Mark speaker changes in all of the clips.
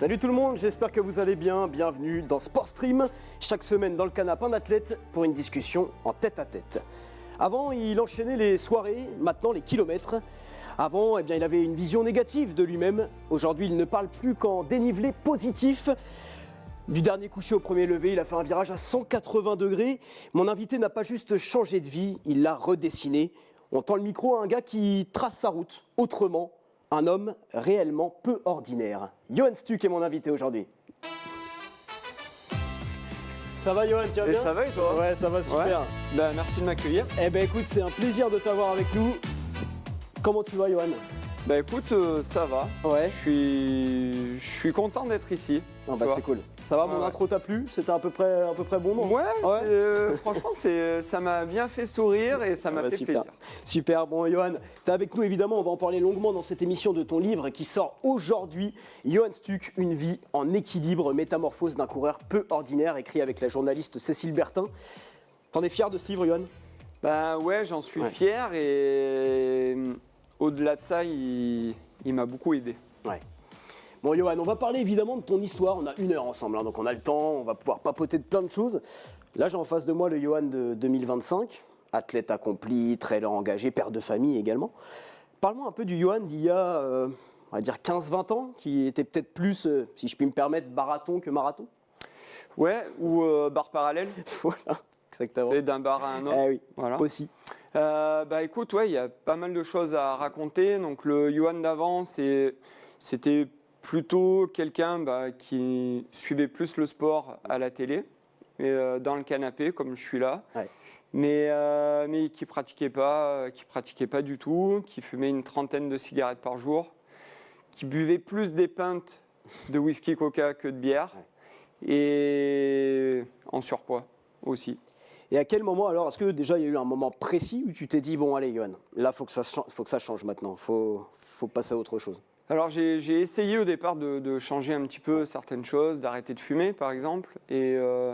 Speaker 1: Salut tout le monde, j'espère que vous allez bien. Bienvenue dans Sport Stream. Chaque semaine dans le canapé, un athlète pour une discussion en tête-à-tête. Avant, il enchaînait les soirées, maintenant les kilomètres. Avant, il avait une vision négative de lui-même. Aujourd'hui, il ne parle plus qu'en dénivelé positif. Du dernier coucher au premier lever, il a fait un virage à 180 degrés. Mon invité n'a pas juste changé de vie, il l'a redessiné. On tend le micro à un gars qui trace sa route autrement. Un homme réellement peu ordinaire. Johan Stuck est mon invité aujourd'hui. Ça va Johan, tu vas bien ?
Speaker 2: Ça va et toi ?
Speaker 1: Ouais, ça va super.
Speaker 2: Ouais. Merci de m'accueillir.
Speaker 1: Écoute, c'est un plaisir de t'avoir avec nous. Comment tu vas Johan ?
Speaker 2: Écoute, ça va.
Speaker 1: Ouais.
Speaker 2: Je suis content d'être ici.
Speaker 1: C'est cool. Ça va, mon intro t'a plu ? C'était à peu près bon, non ?
Speaker 2: Ouais. Franchement, ça m'a bien fait sourire et ça m'a fait
Speaker 1: super.
Speaker 2: plaisir.
Speaker 1: Super, bon Johan, t'es avec nous évidemment, on va en parler longuement dans cette émission de ton livre qui sort aujourd'hui. Johan Stuck, une vie en équilibre, métamorphose d'un coureur peu ordinaire, écrit avec la journaliste Cécile Bertin. T'en es fier de ce livre, Johan ?
Speaker 2: Ouais, j'en suis fier et au-delà de ça, il m'a beaucoup aidé.
Speaker 1: Ouais. Bon Johan, on va parler évidemment de ton histoire, on a 1 heure ensemble, donc on a le temps, on va pouvoir papoter de plein de choses. Là j'ai en face de moi le Johan de 2025, athlète accompli, trailer engagé, père de famille également. Parle-moi un peu du Johan d'il y a, on va dire 15-20 ans, qui était peut-être plus, si je puis me permettre, marathon que marathon.
Speaker 2: Ouais, ou barre parallèle.
Speaker 1: Voilà, exactement.
Speaker 2: Et d'un bar à un autre.
Speaker 1: Oui, voilà. Aussi.
Speaker 2: Écoute, il y a pas mal de choses à raconter. Donc le Johan d'avant, c'était plutôt quelqu'un qui suivait plus le sport à la télé, et, dans le canapé comme je suis là, mais qui pratiquait pas du tout, qui fumait une 30aine de cigarettes par jour, qui buvait plus des pintes de whisky Coca que de bière, et en surpoids aussi.
Speaker 1: Et à quel moment alors, est-ce que déjà il y a eu un moment précis où tu t'es dit bon allez Johan, là faut que ça change maintenant, faut passer à autre chose?
Speaker 2: Alors j'ai essayé au départ de changer un petit peu certaines choses, d'arrêter de fumer par exemple, et je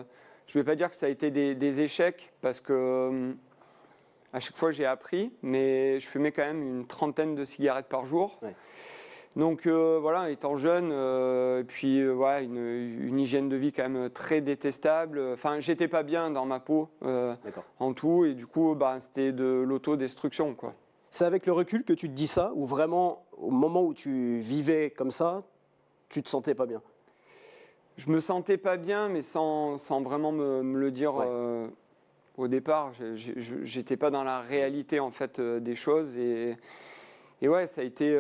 Speaker 2: ne vais pas dire que ça a été des échecs parce que à chaque fois j'ai appris, mais je fumais quand même une 30aine de cigarettes par jour. Ouais. Donc voilà, étant jeune, et puis une hygiène de vie quand même très détestable. Enfin, j'étais pas bien dans ma peau en tout, et du coup c'était de l'autodestruction quoi.
Speaker 1: C'est avec le recul que tu te dis ça, ou vraiment, au moment où tu vivais comme ça, tu te sentais pas bien?
Speaker 2: Je me sentais pas bien, mais sans vraiment me le dire au départ. J'étais pas dans la réalité en fait des choses, et ouais, ça a été,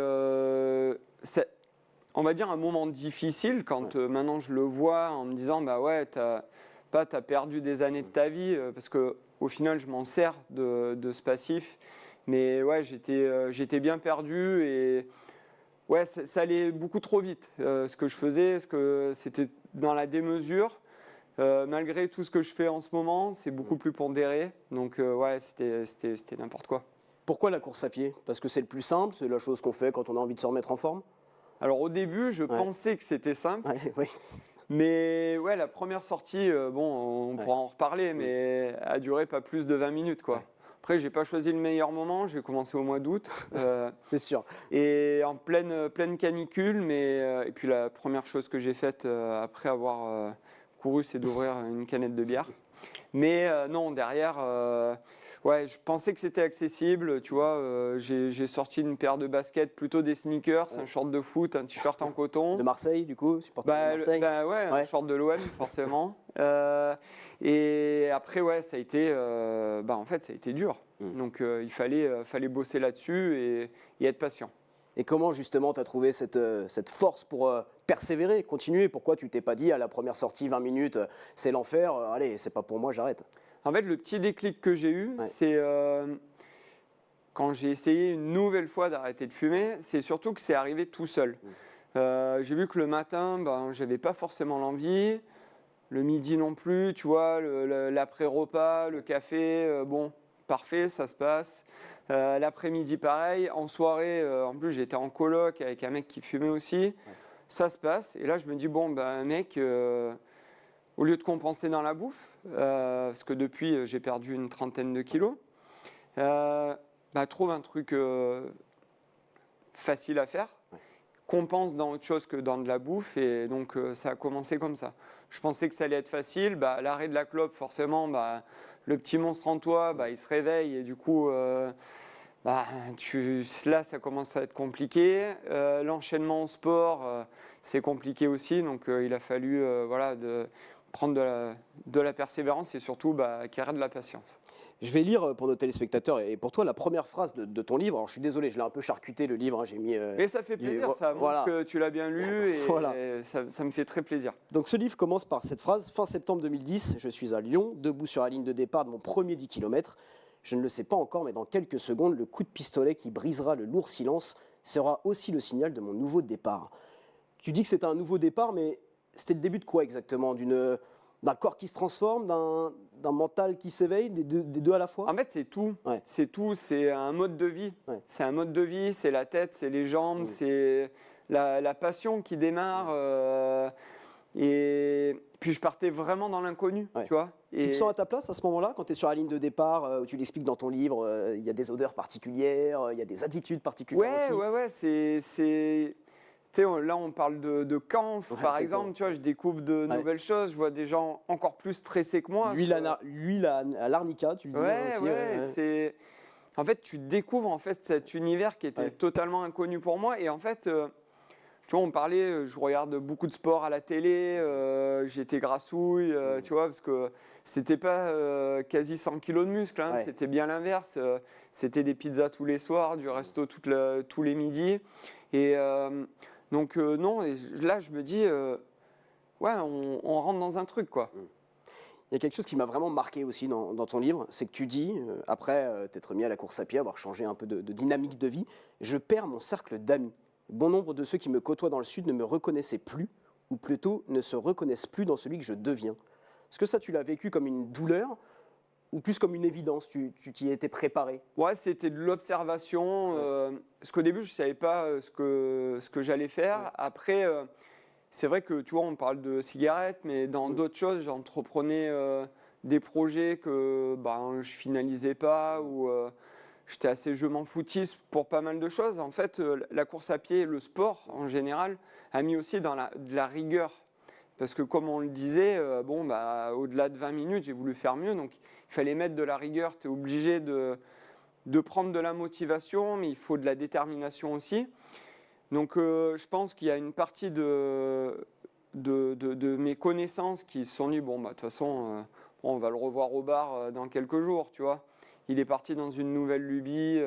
Speaker 2: on va dire, un moment difficile quand maintenant je le vois en me disant t'as perdu des années de ta vie, parce que au final je m'en sers de ce passif. Mais ouais, j'étais bien perdu, et ouais, ça allait beaucoup trop vite ce que je faisais, parce que c'était dans la démesure. Malgré tout ce que je fais en ce moment, c'est beaucoup plus pondéré. Donc ouais, c'était n'importe quoi.
Speaker 1: Pourquoi la course à pied ? Parce que c'est le plus simple, c'est la chose qu'on fait quand on a envie de se remettre en forme ?
Speaker 2: Alors au début, je pensais que c'était simple.
Speaker 1: Oui.
Speaker 2: Mais ouais, la première sortie, on pourra en reparler, mais a duré pas plus de 20 minutes quoi. Ouais. Après, j'ai pas choisi le meilleur moment, j'ai commencé au mois d'août.
Speaker 1: C'est sûr.
Speaker 2: Et en pleine canicule, et puis la première chose que j'ai faite après avoir couru, c'est d'ouvrir une canette de bière. Mais non, derrière, je pensais que c'était accessible, tu vois. J'ai sorti une paire de baskets, plutôt des sneakers, un short de foot, un t-shirt en coton.
Speaker 1: De Marseille, du coup, supporter de Marseille.
Speaker 2: Un short de l'OM, forcément. Et après, ça a été, en fait, ça a été dur. Donc, il fallait bosser là-dessus et être patient.
Speaker 1: Et comment justement tu as trouvé cette force pour persévérer, continuer ? Pourquoi tu t'es pas dit à la première sortie 20 minutes, c'est l'enfer, allez, c'est pas pour moi, j'arrête ?
Speaker 2: En fait, le petit déclic que j'ai eu, c'est quand j'ai essayé une nouvelle fois d'arrêter de fumer, c'est surtout que c'est arrivé tout seul. J'ai vu que le matin, j'avais pas forcément l'envie, le midi non plus, tu vois, l'après-repas, le café, parfait, ça se passe. L'après-midi, pareil. En soirée, en plus, j'étais en coloc avec un mec qui fumait aussi. Ça se passe. Et là, je me dis, mec, au lieu de compenser dans la bouffe, parce que depuis, j'ai perdu une 30aine de kilos, trouve un truc facile à faire, compense dans autre chose que dans de la bouffe. Et donc, ça a commencé comme ça. Je pensais que ça allait être facile. L'arrêt de la clope, forcément, le petit monstre en toi, il se réveille. Et du coup, là, ça commence à être compliqué. L'enchaînement au sport, c'est compliqué aussi. Donc, il a fallu prendre de la persévérance et surtout acquérir de la patience.
Speaker 1: Je vais lire pour nos téléspectateurs et pour toi la première phrase de ton livre. Alors, je suis désolé, je l'ai un peu charcuté le livre. Hein, j'ai mis.
Speaker 2: Mais ça fait plaisir, ça montre que tu l'as bien lu et,
Speaker 1: voilà.
Speaker 2: et ça me fait très plaisir.
Speaker 1: Donc ce livre commence par cette phrase. Fin septembre 2010, je suis à Lyon, debout sur la ligne de départ de mon premier 10 km. Je ne le sais pas encore, mais dans quelques secondes, le coup de pistolet qui brisera le lourd silence sera aussi le signal de mon nouveau départ. Tu dis que c'était un nouveau départ, mais c'était le début de quoi exactement? D'un corps qui se transforme, d'un mental qui s'éveille, des deux à la fois?
Speaker 2: En fait, c'est tout.
Speaker 1: Ouais.
Speaker 2: C'est tout. C'est un mode de vie.
Speaker 1: Ouais.
Speaker 2: C'est un mode de vie. C'est la tête, c'est les jambes, c'est la passion qui démarre. Et puis, je partais vraiment dans l'inconnu, tu vois.
Speaker 1: Tu te sens à ta place à ce moment-là, quand tu es sur la ligne de départ, où tu l'expliques dans ton livre, il y a des odeurs particulières, il y a des attitudes particulières aussi.
Speaker 2: Ouais, c'est... Tu sais, là, on parle de camp, par exemple. Tu vois, je découvre de nouvelles choses. Je vois des gens encore plus stressés que moi.
Speaker 1: Lui, à l'arnica, tu le dis aussi.
Speaker 2: C'est... En fait, tu découvres cet univers qui était totalement inconnu pour moi. Et en fait, tu vois, on parlait, je regarde beaucoup de sport à la télé. J'étais grassouille, tu vois, parce que c'était pas quasi 100 kilos de muscles. Hein, c'était bien l'inverse. C'était des pizzas tous les soirs, du resto tous les midis. Et... Donc non, et là je me dis, on rentre dans un truc quoi.
Speaker 1: Il y a quelque chose qui m'a vraiment marqué aussi dans ton livre, c'est que tu dis, après t'être mis à la course à pied, avoir changé un peu de dynamique de vie, je perds mon cercle d'amis. Bon nombre de ceux qui me côtoient dans le Sud ne me reconnaissaient plus, ou plutôt ne se reconnaissent plus dans celui que je deviens. Est-ce que ça tu l'as vécu comme une douleur ou plus comme une évidence, tu t'y étais préparé?
Speaker 2: Ouais, c'était de l'observation. Parce qu'au début, je ne savais pas ce que j'allais faire. Ouais. Après, c'est vrai que, tu vois, on parle de cigarettes, mais dans d'autres choses, j'entreprenais des projets que je finalisais pas ou j'étais assez je m'en foutiste pour pas mal de choses. En fait, la course à pied, le sport en général, a mis aussi de la rigueur. Parce que comme on le disait, au-delà de 20 minutes, j'ai voulu faire mieux. Donc, il fallait mettre de la rigueur. Tu es obligé de prendre de la motivation, mais il faut de la détermination aussi. Donc, je pense qu'il y a une partie de mes connaissances qui se sont dit, de toute façon, on va le revoir au bar dans quelques jours, tu vois. Il est parti dans une nouvelle lubie.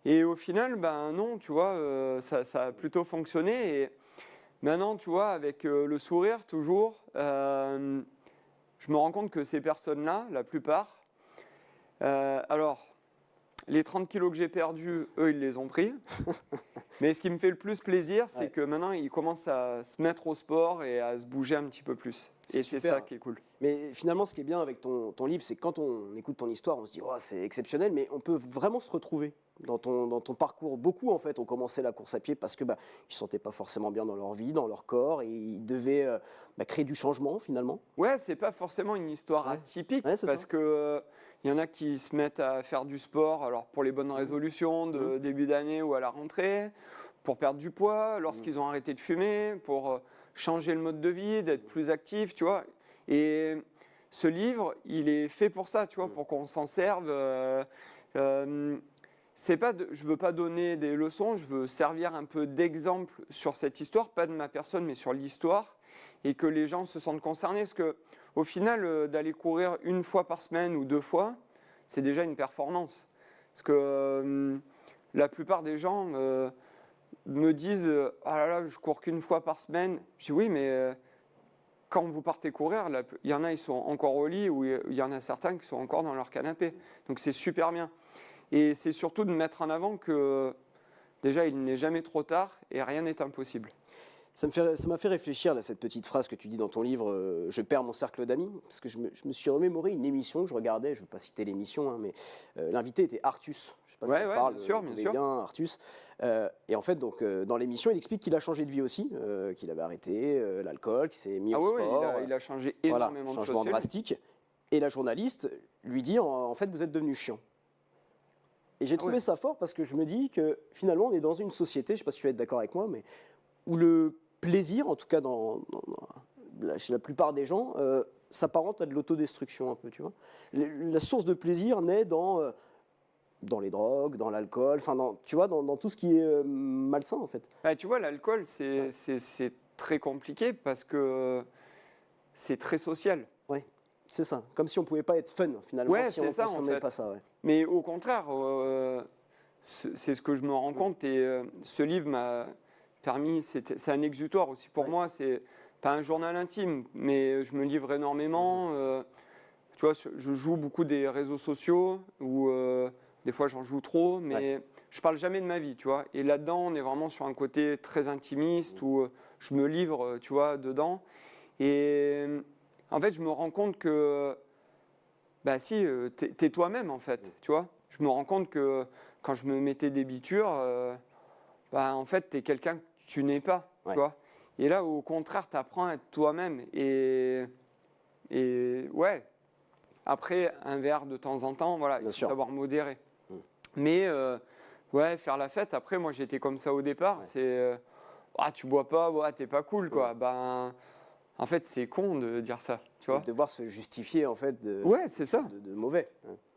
Speaker 2: Et au final, non, tu vois, ça a plutôt fonctionné. Et maintenant, tu vois, avec le sourire toujours, je me rends compte que ces personnes-là, la plupart, alors, les 30 kilos que j'ai perdus, eux, ils les ont pris. Mais ce qui me fait le plus plaisir, c'est que maintenant, ils commencent à se mettre au sport et à se bouger un petit peu plus. Et c'est ça qui est cool.
Speaker 1: Mais finalement, ce qui est bien avec ton livre, c'est que quand on écoute ton histoire, on se dit « Oh, c'est exceptionnel », mais on peut vraiment se retrouver dans ton parcours. Beaucoup, en fait, ont commencé la course à pied parce qu'ils ne se sentaient pas forcément bien dans leur vie, dans leur corps, et ils devaient créer du changement, finalement.
Speaker 2: Ouais, c'est pas forcément une histoire atypique, parce que y en a qui se mettent à faire du sport, alors pour les bonnes résolutions de début d'année ou à la rentrée, pour perdre du poids, lorsqu'ils ont arrêté de fumer, pour changer le mode de vie, d'être plus actif, tu vois. Et ce livre, il est fait pour ça, tu vois, pour qu'on s'en serve. Je veux pas donner des leçons, je veux servir un peu d'exemple sur cette histoire, pas de ma personne, mais sur l'histoire, et que les gens se sentent concernés, parce que au final, d'aller courir une fois par semaine ou 2 fois, c'est déjà une performance. Parce que la plupart des gens me disent « Ah là là, je cours qu'une fois par semaine ». Je dis « Oui, mais quand vous partez courir, il y en a, ils sont encore au lit, ou il y en a certains qui sont encore dans leur canapé. Donc c'est super bien. Et c'est surtout de mettre en avant que déjà, il n'est jamais trop tard et rien n'est impossible.
Speaker 1: Ça m'a fait réfléchir, là, cette petite phrase que tu dis dans ton livre, je perds mon cercle d'amis, parce que je me suis remémoré une émission que je regardais, je ne veux pas citer l'émission, mais l'invité était Artus. Je sais pas si ça parle,
Speaker 2: bien sûr.
Speaker 1: Bien, Artus. Et en fait, donc, dans l'émission, il explique qu'il a changé de vie aussi, qu'il avait arrêté l'alcool, qu'il s'est mis au sport.
Speaker 2: Il a changé énormément de choses.
Speaker 1: Changement drastique. Et la journaliste lui dit, en fait, vous êtes devenu chiant. Et j'ai trouvé ça fort parce que je me dis que finalement, on est dans une société, je ne sais pas si tu vas être d'accord avec moi, mais où le plaisir, en tout cas chez la plupart des gens, s'apparente à de l'autodestruction un peu, tu vois. La source de plaisir naît dans les drogues, dans l'alcool, enfin, tu vois, dans tout ce qui est malsain, en fait.
Speaker 2: Bah, tu vois, l'alcool, c'est très compliqué parce que c'est très social.
Speaker 1: Oui, c'est ça. Comme si on pouvait pas être fun, finalement,
Speaker 2: Ouais,
Speaker 1: si on
Speaker 2: c'est ça, en
Speaker 1: consommait
Speaker 2: fait.
Speaker 1: pas ça. Ouais.
Speaker 2: Mais au contraire, c'est ce que je me rends compte et ce livre m'a permis, c'est un exutoire aussi pour moi, c'est pas un journal intime, mais je me livre énormément. Tu vois, je joue beaucoup des réseaux sociaux où des fois j'en joue trop, mais je parle jamais de ma vie, tu vois. Et là-dedans, on est vraiment sur un côté très intimiste où je me livre, tu vois, dedans. Et en fait, je me rends compte que, bah si, t'es toi-même en fait, tu vois. Je me rends compte que quand je me mettais des bitures, bah en fait, t'es quelqu'un que tu n'es pas, tu vois. Et là, au contraire, t'apprends à être toi-même. Et ouais, après, un verre de temps en temps, voilà, il faut savoir modérer. Mais ouais, faire la fête, après, moi j'étais comme ça au départ, c'est ah, tu bois pas, ouais, t'es pas cool, quoi. Ben, en fait, c'est con de dire ça, tu vois.
Speaker 1: De devoir se justifier, en fait,
Speaker 2: c'est ça.
Speaker 1: De mauvais.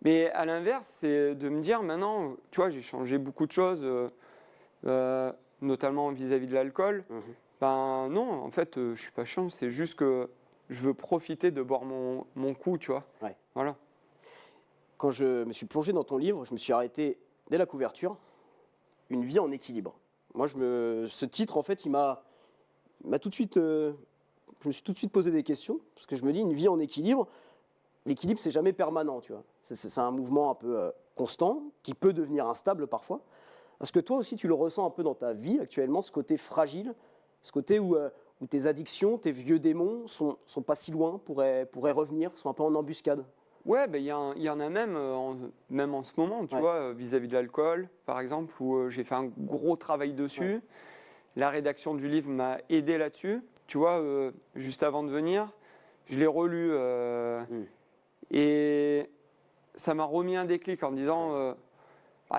Speaker 2: Mais à l'inverse, c'est de me dire maintenant, tu vois, j'ai changé beaucoup de choses, notamment vis-à-vis de l'alcool. Ben non, en fait, je suis pas chiant, c'est juste que je veux profiter de boire mon coup, tu vois. Voilà.
Speaker 1: Quand je me suis plongé dans ton livre, je me suis arrêté dès la couverture, Une vie en équilibre. Moi, ce titre, en fait, il m'a tout de suite... je me suis tout de suite posé des questions, parce que je me dis, une vie en équilibre, l'équilibre, c'est jamais permanent, tu vois. C'est un mouvement un peu constant, qui peut devenir instable parfois. Est-ce que toi aussi, tu le ressens un peu dans ta vie actuellement, ce côté fragile, ce côté où tes addictions, tes vieux démons sont pas si loin, pourraient revenir, sont un peu en embuscade?
Speaker 2: Ouais, ben, y en a même, même en ce moment, tu vois, vis-à-vis de l'alcool, par exemple, où j'ai fait un gros travail dessus. La rédaction du livre m'a aidé là-dessus. Tu vois, juste avant de venir, je l'ai relu et ça m'a remis un déclic en disant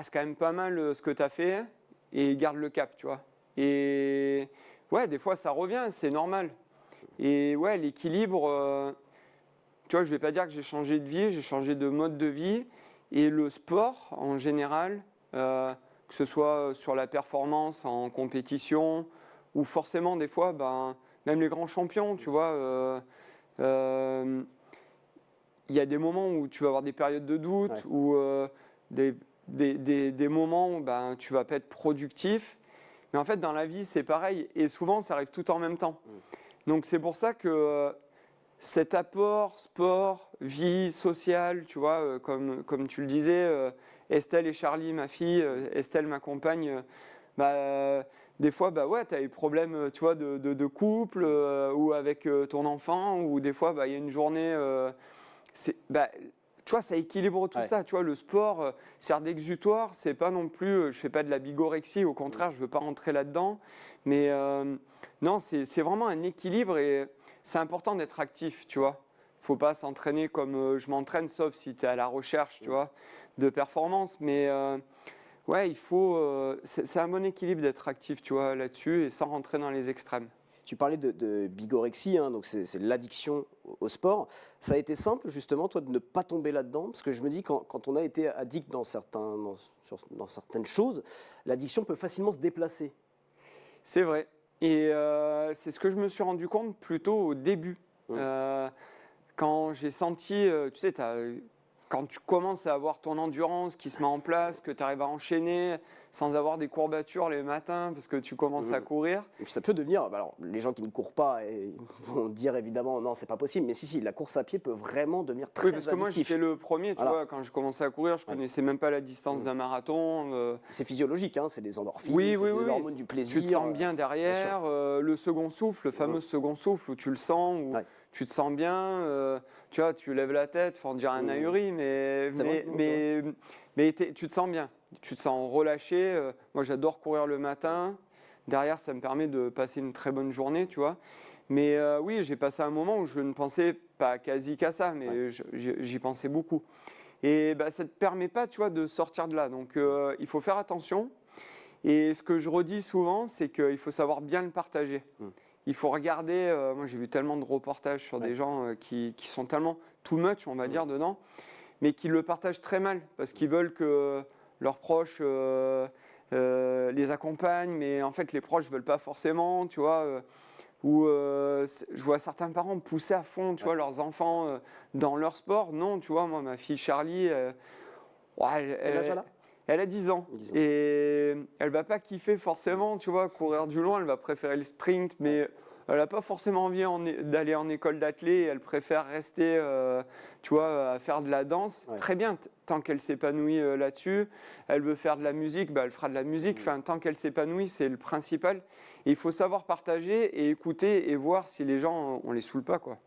Speaker 2: c'est quand même pas mal ce que tu as fait et garde le cap, tu vois. Et ouais, des fois ça revient, c'est normal. Et ouais, l'équilibre, tu vois, je ne vais pas dire que j'ai changé de vie, j'ai changé de mode de vie. Et le sport, en général, que ce soit sur la performance, en compétition, ou forcément des fois, ben, même les grands champions, tu vois, il y a des moments où tu vas avoir des périodes de doute, ou des moments où ben, tu vas pas être productif. Mais en fait, dans la vie, c'est pareil. Et souvent, ça arrive tout en même temps. Donc, c'est pour ça que cet apport sport, vie sociale, tu vois, comme tu le disais, Estelle et Charlie, ma fille, Estelle, ma compagne, des fois, bah ouais, tu as des problèmes, tu vois, de couple ou avec ton enfant, ou des fois, il y a une journée, tu vois, ça équilibre tout ça. Tu vois, le sport sert d'exutoire. C'est pas non plus, je fais pas de la bigorexie. Au contraire, je veux pas rentrer là-dedans. Mais non, c'est vraiment un équilibre et c'est important d'être actif. Tu vois, faut pas s'entraîner comme je m'entraîne, sauf si tu es à la recherche, tu vois, de performance. Mais ouais, il faut. C'est un bon équilibre d'être actif, tu vois, là-dessus et sans rentrer dans les extrêmes.
Speaker 1: Tu parlais de bigorexie, hein, donc c'est l'addiction au sport. Ça a été simple, justement, toi, de ne pas tomber là-dedans? Parce que je me dis, quand on a été addict dans certaines choses, l'addiction peut facilement se déplacer.
Speaker 2: C'est vrai. Et c'est ce que je me suis rendu compte plutôt au début. Quand j'ai senti, tu sais, quand tu commences à avoir ton endurance qui se met en place, que tu arrives à enchaîner sans avoir des courbatures les matins parce que tu commences à courir.
Speaker 1: Et puis ça peut devenir, alors les gens qui ne courent pas vont dire évidemment non, c'est pas possible, mais si, la course à pied peut vraiment devenir très addictif.
Speaker 2: Oui, parce que moi j'étais le premier, tu vois, quand je commençais à courir, je connaissais même pas la distance d'un marathon.
Speaker 1: C'est physiologique, hein, c'est des endorphines,
Speaker 2: c'est
Speaker 1: des hormones du plaisir.
Speaker 2: Tu te sens bien derrière, le second souffle, le fameux second souffle où tu le sens, où tu te sens bien, tu vois, tu lèves la tête, faut en dire un ahuri, mais tu te sens bien, tu te sens relâché. Moi, j'adore courir le matin. Derrière, ça me permet de passer une très bonne journée, tu vois. Mais oui, j'ai passé un moment où je ne pensais pas quasi qu'à ça, mais j'y pensais beaucoup. Et ça ne te permet pas, tu vois, de sortir de là. Donc, il faut faire attention. Et ce que je redis souvent, c'est qu'il faut savoir bien le partager. Il faut regarder, moi j'ai vu tellement de reportages sur des gens qui sont tellement too much, on va dire, dedans, mais qui le partagent très mal, parce qu'ils veulent que leurs proches les accompagnent, mais en fait les proches ne veulent pas forcément, tu vois. Je vois certains parents pousser à fond, tu vois, leurs enfants dans leur sport. Non, tu vois, moi, ma fille Charlie,
Speaker 1: Quel âge elle a?
Speaker 2: elle a 10 ans.
Speaker 1: 10 ans.
Speaker 2: Et elle va pas kiffer forcément, tu vois, courir du loin, elle va préférer le sprint, mais elle n'a pas forcément envie d'aller en école d'athlé, elle préfère rester, tu vois, à faire de la danse.
Speaker 1: Ouais.
Speaker 2: Très bien, tant qu'elle s'épanouit là-dessus. Elle veut faire de la musique, bah, elle fera de la musique. Enfin, tant qu'elle s'épanouit, c'est le principal. Et il faut savoir partager et écouter et voir si les gens, on les saoule pas, quoi.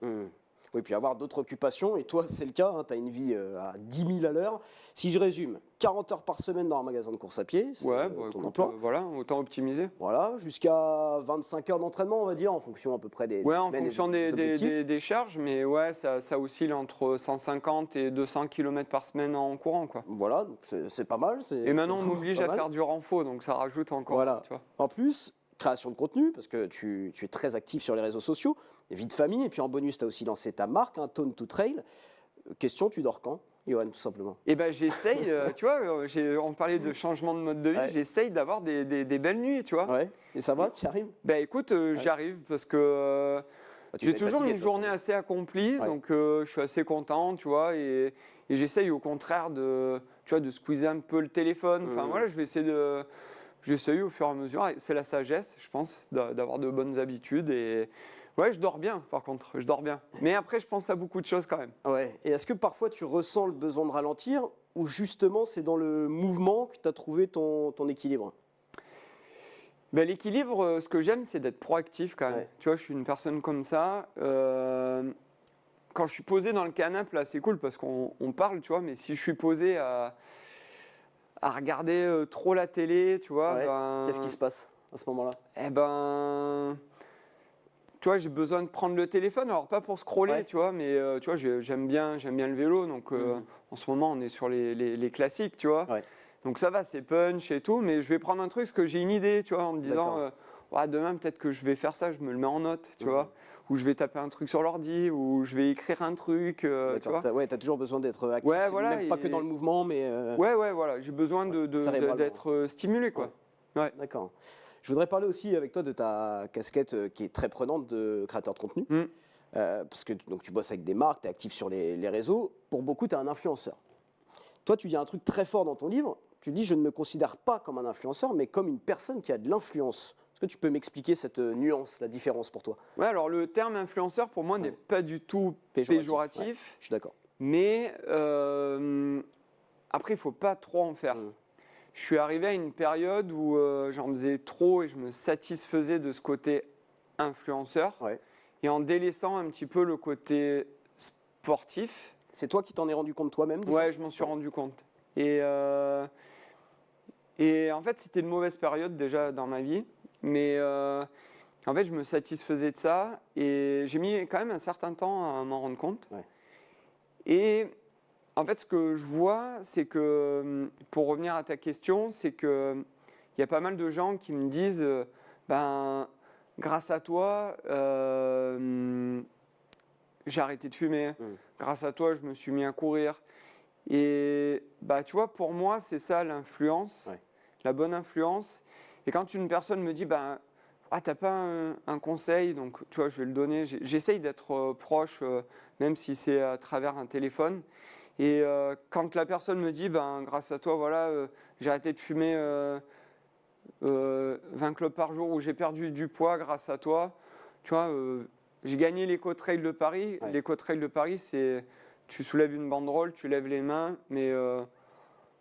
Speaker 1: Oui, puis avoir d'autres occupations, et toi c'est le cas, hein, tu as une vie à 10 000 à l'heure. Si je résume, 40 heures par semaine dans un magasin de course à pied, c'est
Speaker 2: Ouais,
Speaker 1: ton
Speaker 2: écoute,
Speaker 1: emploi.
Speaker 2: voilà, autant optimiser.
Speaker 1: Voilà, jusqu'à 25 heures d'entraînement, on va dire, en fonction à peu près des
Speaker 2: Ouais, en
Speaker 1: semaines et
Speaker 2: fonction
Speaker 1: des objectifs.
Speaker 2: des charges, mais ouais, ça oscille entre 150 et 200 km par semaine en courant, quoi.
Speaker 1: Voilà, donc c'est pas mal.
Speaker 2: Et maintenant, on m'oblige à
Speaker 1: pas mal.
Speaker 2: faire du renfort, donc ça rajoute encore.
Speaker 1: Voilà.
Speaker 2: Tu vois.
Speaker 1: En plus, création de contenu, parce que tu es très actif sur les réseaux sociaux, vie de famille, et puis en bonus, tu as aussi lancé ta marque, hein, Tone to Trail. Question, tu dors quand, Johan, tout simplement?
Speaker 2: Et ben j'essaye, tu vois, on parlait de changement de mode de vie,
Speaker 1: Ouais.
Speaker 2: j'essaye d'avoir des belles nuits, tu vois.
Speaker 1: Ouais, et ça va, tu y arrives?
Speaker 2: Ben écoute, j'y arrive parce que
Speaker 1: Bah, tu
Speaker 2: j'ai
Speaker 1: dois être
Speaker 2: toujours
Speaker 1: fatigué,
Speaker 2: une
Speaker 1: de toute façon.
Speaker 2: journée assez accomplie,
Speaker 1: Ouais.
Speaker 2: donc je suis assez content, tu vois, et j'essaye au contraire tu vois, de squeezer un peu le téléphone. Enfin voilà, j'essaye au fur et à mesure. C'est la sagesse, je pense, d'avoir de bonnes habitudes. Et ouais, je dors bien, par contre, je dors bien. Mais après, je pense à beaucoup de choses quand même.
Speaker 1: Ouais. Et est-ce que parfois tu ressens le besoin de ralentir, ou justement c'est dans le mouvement que tu as trouvé ton équilibre?
Speaker 2: Ben, l'équilibre, ce que j'aime, c'est d'être proactif quand même.
Speaker 1: Ouais.
Speaker 2: Tu vois, je suis une personne comme ça. Quand je suis posé dans le canapé, là, c'est cool parce qu'on parle, tu vois, mais si je suis posé à regarder trop la télé, tu vois,
Speaker 1: Ouais.
Speaker 2: ben,
Speaker 1: Qu'est-ce qui se passe à ce moment-là?
Speaker 2: eh ben, tu vois, j'ai besoin de prendre le téléphone, alors pas pour scroller,
Speaker 1: Ouais.
Speaker 2: tu vois, mais tu vois, j'aime bien le vélo, donc en ce moment, on est sur les classiques, tu vois.
Speaker 1: Ouais.
Speaker 2: Donc ça va, c'est punch et tout, mais je vais prendre un truc parce que j'ai une idée, tu vois, en me disant,
Speaker 1: D'accord.
Speaker 2: ouais, demain, peut-être que je vais faire ça, je me le mets en note, tu vois, ou je vais taper un truc sur l'ordi, ou je vais écrire un truc, tu vois.
Speaker 1: Ouais, t'as toujours besoin d'être actif,
Speaker 2: Ouais, voilà,
Speaker 1: même pas que
Speaker 2: et-
Speaker 1: dans le mouvement, mais
Speaker 2: Ouais, voilà, j'ai besoin
Speaker 1: cérébralement.
Speaker 2: d'être stimulé, quoi. Ouais.
Speaker 1: D'accord. Je voudrais parler aussi avec toi de ta casquette qui est très prenante de créateur de contenu.
Speaker 2: Mm.
Speaker 1: Parce que donc, tu bosses avec des marques, tu es actif sur les réseaux. Pour beaucoup, tu es un influenceur. Toi, tu dis un truc très fort dans ton livre. Tu dis, je ne me considère pas comme un influenceur, mais comme une personne qui a de l'influence. Est-ce que tu peux m'expliquer cette nuance, la différence pour toi?
Speaker 2: Ouais, alors le terme influenceur, pour moi, n'est pas du tout péjoratif,
Speaker 1: Ouais, je suis d'accord.
Speaker 2: mais après, il ne faut pas trop en faire. Je suis arrivé à une période où j'en faisais trop et je me satisfaisais de ce côté influenceur,
Speaker 1: Ouais.
Speaker 2: et en délaissant un petit peu le côté sportif.
Speaker 1: C'est toi qui t'en es rendu compte toi-même de
Speaker 2: Ouais,
Speaker 1: ça?
Speaker 2: je m'en suis rendu compte. Et en fait, c'était une mauvaise période déjà dans ma vie, mais en fait, je me satisfaisais de ça et j'ai mis quand même un certain temps à m'en rendre compte.
Speaker 1: Ouais.
Speaker 2: Et en fait, ce que je vois, c'est que, pour revenir à ta question, c'est que il y a pas mal de gens qui me disent, ben, grâce à toi, j'ai arrêté de fumer. Grâce à toi, je me suis mis à courir. Et bah, tu vois, pour moi, c'est ça l'influence,
Speaker 1: Ouais.
Speaker 2: la bonne influence. Et quand une personne me dit, bah, ah, t'as pas un conseil, donc tu vois, je vais le donner. J'essaye d'être proche, même si c'est à travers un téléphone. Et quand la personne me dit, ben, grâce à toi, voilà, j'ai arrêté de fumer 20 clopes par jour, ou j'ai perdu du poids grâce à toi, tu vois, j'ai gagné l'Eco-Trail de Paris.
Speaker 1: Ouais.
Speaker 2: L'Eco-Trail de Paris, c'est, tu soulèves une banderole, tu lèves les mains, mais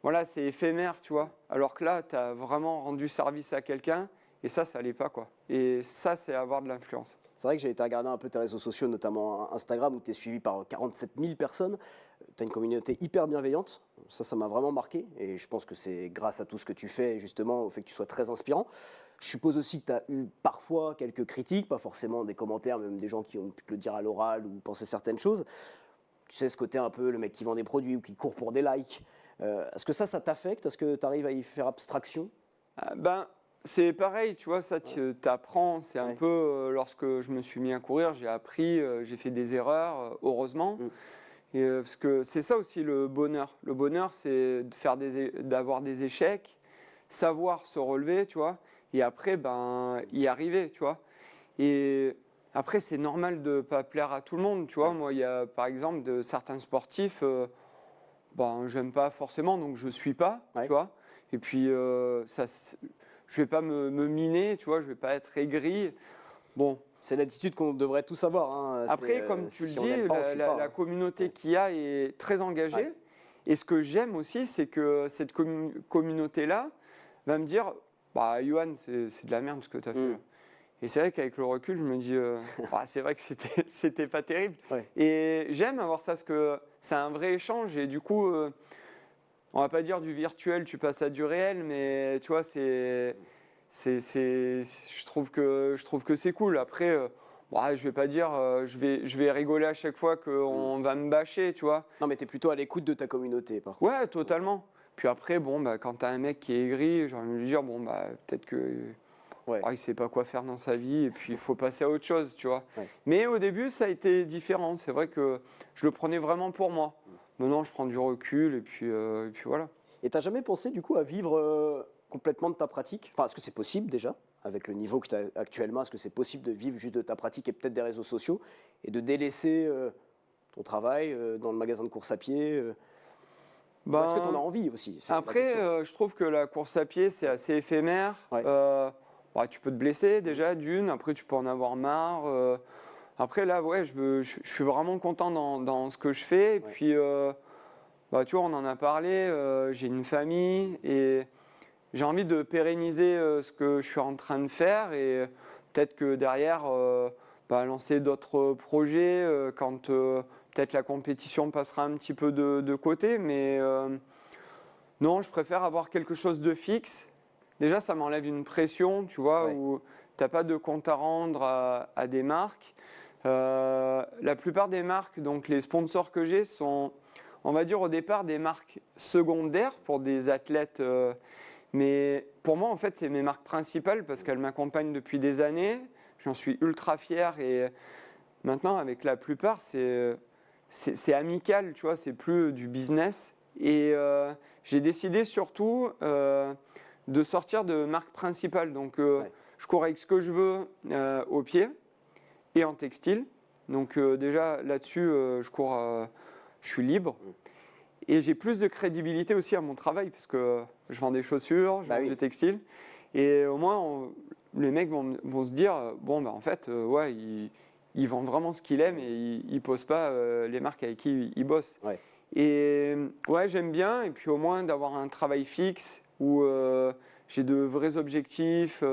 Speaker 2: voilà, c'est éphémère, tu vois. Alors que là, tu as vraiment rendu service à quelqu'un, et ça n'allait pas, quoi. Et ça, c'est avoir de l'influence.
Speaker 1: C'est vrai que j'ai été regarder un peu tes réseaux sociaux, notamment Instagram, où tu es suivi par 47 000 personnes. Tu as une communauté hyper bienveillante. Ça m'a vraiment marqué. Et je pense que c'est grâce à tout ce que tu fais, justement, au fait que tu sois très inspirant. Je suppose aussi que tu as eu parfois quelques critiques, pas forcément des commentaires, même des gens qui ont pu te le dire à l'oral ou penser certaines choses. Tu sais, ce côté un peu le mec qui vend des produits ou qui court pour des likes. Est-ce que ça t'affecte? Est-ce que tu arrives à y faire abstraction?
Speaker 2: Ben, c'est pareil, tu vois, ça tu apprends. C'est un peu, lorsque je me suis mis à courir, j'ai appris, j'ai fait des erreurs, heureusement. Et, parce que c'est ça aussi le bonheur. Le bonheur, c'est d'avoir des échecs, savoir se relever, tu vois, et après, ben, y arriver, tu vois. Et après, c'est normal de ne pas plaire à tout le monde, tu vois. Moi, il y a par exemple de certains sportifs, ben, j'aime pas forcément, donc je suis pas, tu vois. Et puis, je vais pas me miner, tu vois, je vais pas être aigri. Bon.
Speaker 1: C'est l'attitude qu'on devrait tous avoir. Hein.
Speaker 2: Après, comme tu le dis, la communauté qu'il y a est très engagée. Et ce que j'aime aussi, c'est que cette communauté-là va me dire, bah, Johan, c'est de la merde ce que tu as fait. Et c'est vrai qu'avec le recul, je me dis, c'est vrai que c'était pas terrible. Et j'aime avoir ça, parce que c'est un vrai échange. Et du coup, on va pas dire du virtuel, tu passes à du réel, mais tu vois, je trouve que c'est cool. Après, je vais pas dire, je vais rigoler à chaque fois qu'on va me bâcher, tu vois.
Speaker 1: Non, mais tu es plutôt à l'écoute de ta communauté, par contre.
Speaker 2: Ouais, totalement. Puis après, bon, bah, quand tu as un mec qui est aigri, j'ai envie de lui dire, bon, bah, peut-être que il sait pas quoi faire dans sa vie, et puis il faut passer à autre chose, tu vois. Mais au début, ça a été différent. C'est vrai que je le prenais vraiment pour moi. Maintenant, je prends du recul, et puis voilà.
Speaker 1: Et tu n'as jamais pensé, du coup, à vivre complètement de ta pratique? Enfin, est-ce que c'est possible, déjà, avec le niveau que tu as actuellement? Est-ce que c'est possible de vivre juste de ta pratique et peut-être des réseaux sociaux, et de délaisser ton travail dans le magasin de course à pied est-ce que tu en as envie aussi?
Speaker 2: Après, je trouve que la course à pied, c'est assez éphémère. Tu peux te blesser déjà, d'une. Après, tu peux en avoir marre. Après, là, je suis vraiment content dans ce que je fais. Et puis, tu vois, on en a parlé. J'ai une famille et j'ai envie de pérenniser ce que je suis en train de faire. Et peut-être que derrière, lancer d'autres projets quand peut-être la compétition passera un petit peu de côté. Mais non, je préfère avoir quelque chose de fixe. Déjà, ça m'enlève une pression, tu vois, où tu n'as pas de compte à rendre à des marques. La plupart des marques, donc les sponsors que j'ai, sont, on va dire au départ, des marques secondaires pour des athlètes. Mais pour moi, en fait, c'est mes marques principales parce qu'elles m'accompagnent depuis des années. J'en suis ultra fier. Et maintenant, avec la plupart, c'est amical, tu vois, c'est plus du business. Et j'ai décidé surtout de sortir de marque principale. Donc, je cours avec ce que je veux au pied et en textile. Donc, déjà, là-dessus, je suis libre. Et j'ai plus de crédibilité aussi à mon travail, parce que je vends des chaussures, je vends du textile. Et au moins, les mecs vont se dire, en fait, il vend vraiment ce qu'il aime et il ne pose pas les marques avec qui il bosse. Et j'aime bien. Et puis, au moins, d'avoir un travail fixe où j'ai de vrais objectifs.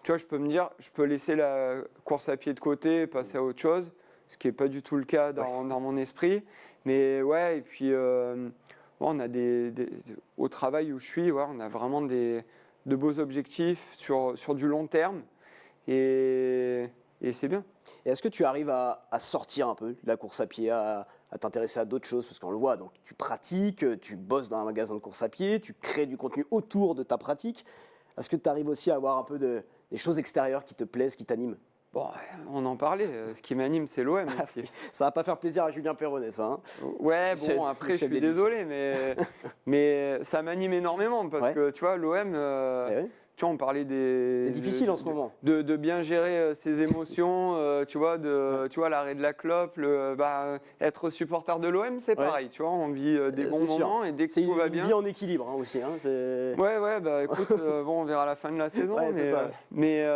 Speaker 2: Tu vois, je peux me dire, je peux laisser la course à pied de côté et passer à autre chose, ce qui n'est pas du tout le cas dans mon esprit. Mais et puis on a au travail où je suis, on a vraiment de beaux objectifs sur du long terme et c'est bien.
Speaker 1: Et est-ce que tu arrives à sortir un peu de la course à pied, à t'intéresser à d'autres choses? Parce qu'on le voit, donc tu pratiques, tu bosses dans un magasin de course à pied, tu crées du contenu autour de ta pratique. Est-ce que tu arrives aussi à avoir un peu des choses extérieures qui te plaisent, qui t'animent?
Speaker 2: Bon, on en parlait. Ce qui m'anime, c'est l'OM.
Speaker 1: Ça va pas faire plaisir à Julien Perronnet, ça.
Speaker 2: Ouais, bon, après, je suis désolé, mais ça m'anime énormément parce que, tu vois, l'OM, tu vois, on parlait
Speaker 1: c'est difficile en ce moment.
Speaker 2: De bien gérer ses émotions, tu vois, l'arrêt de la clope, être supporter de l'OM, c'est pareil, tu vois, on vit des bons moments et dès que tout va bien.
Speaker 1: C'est une vie en équilibre aussi.
Speaker 2: Écoute, on verra la fin de la saison.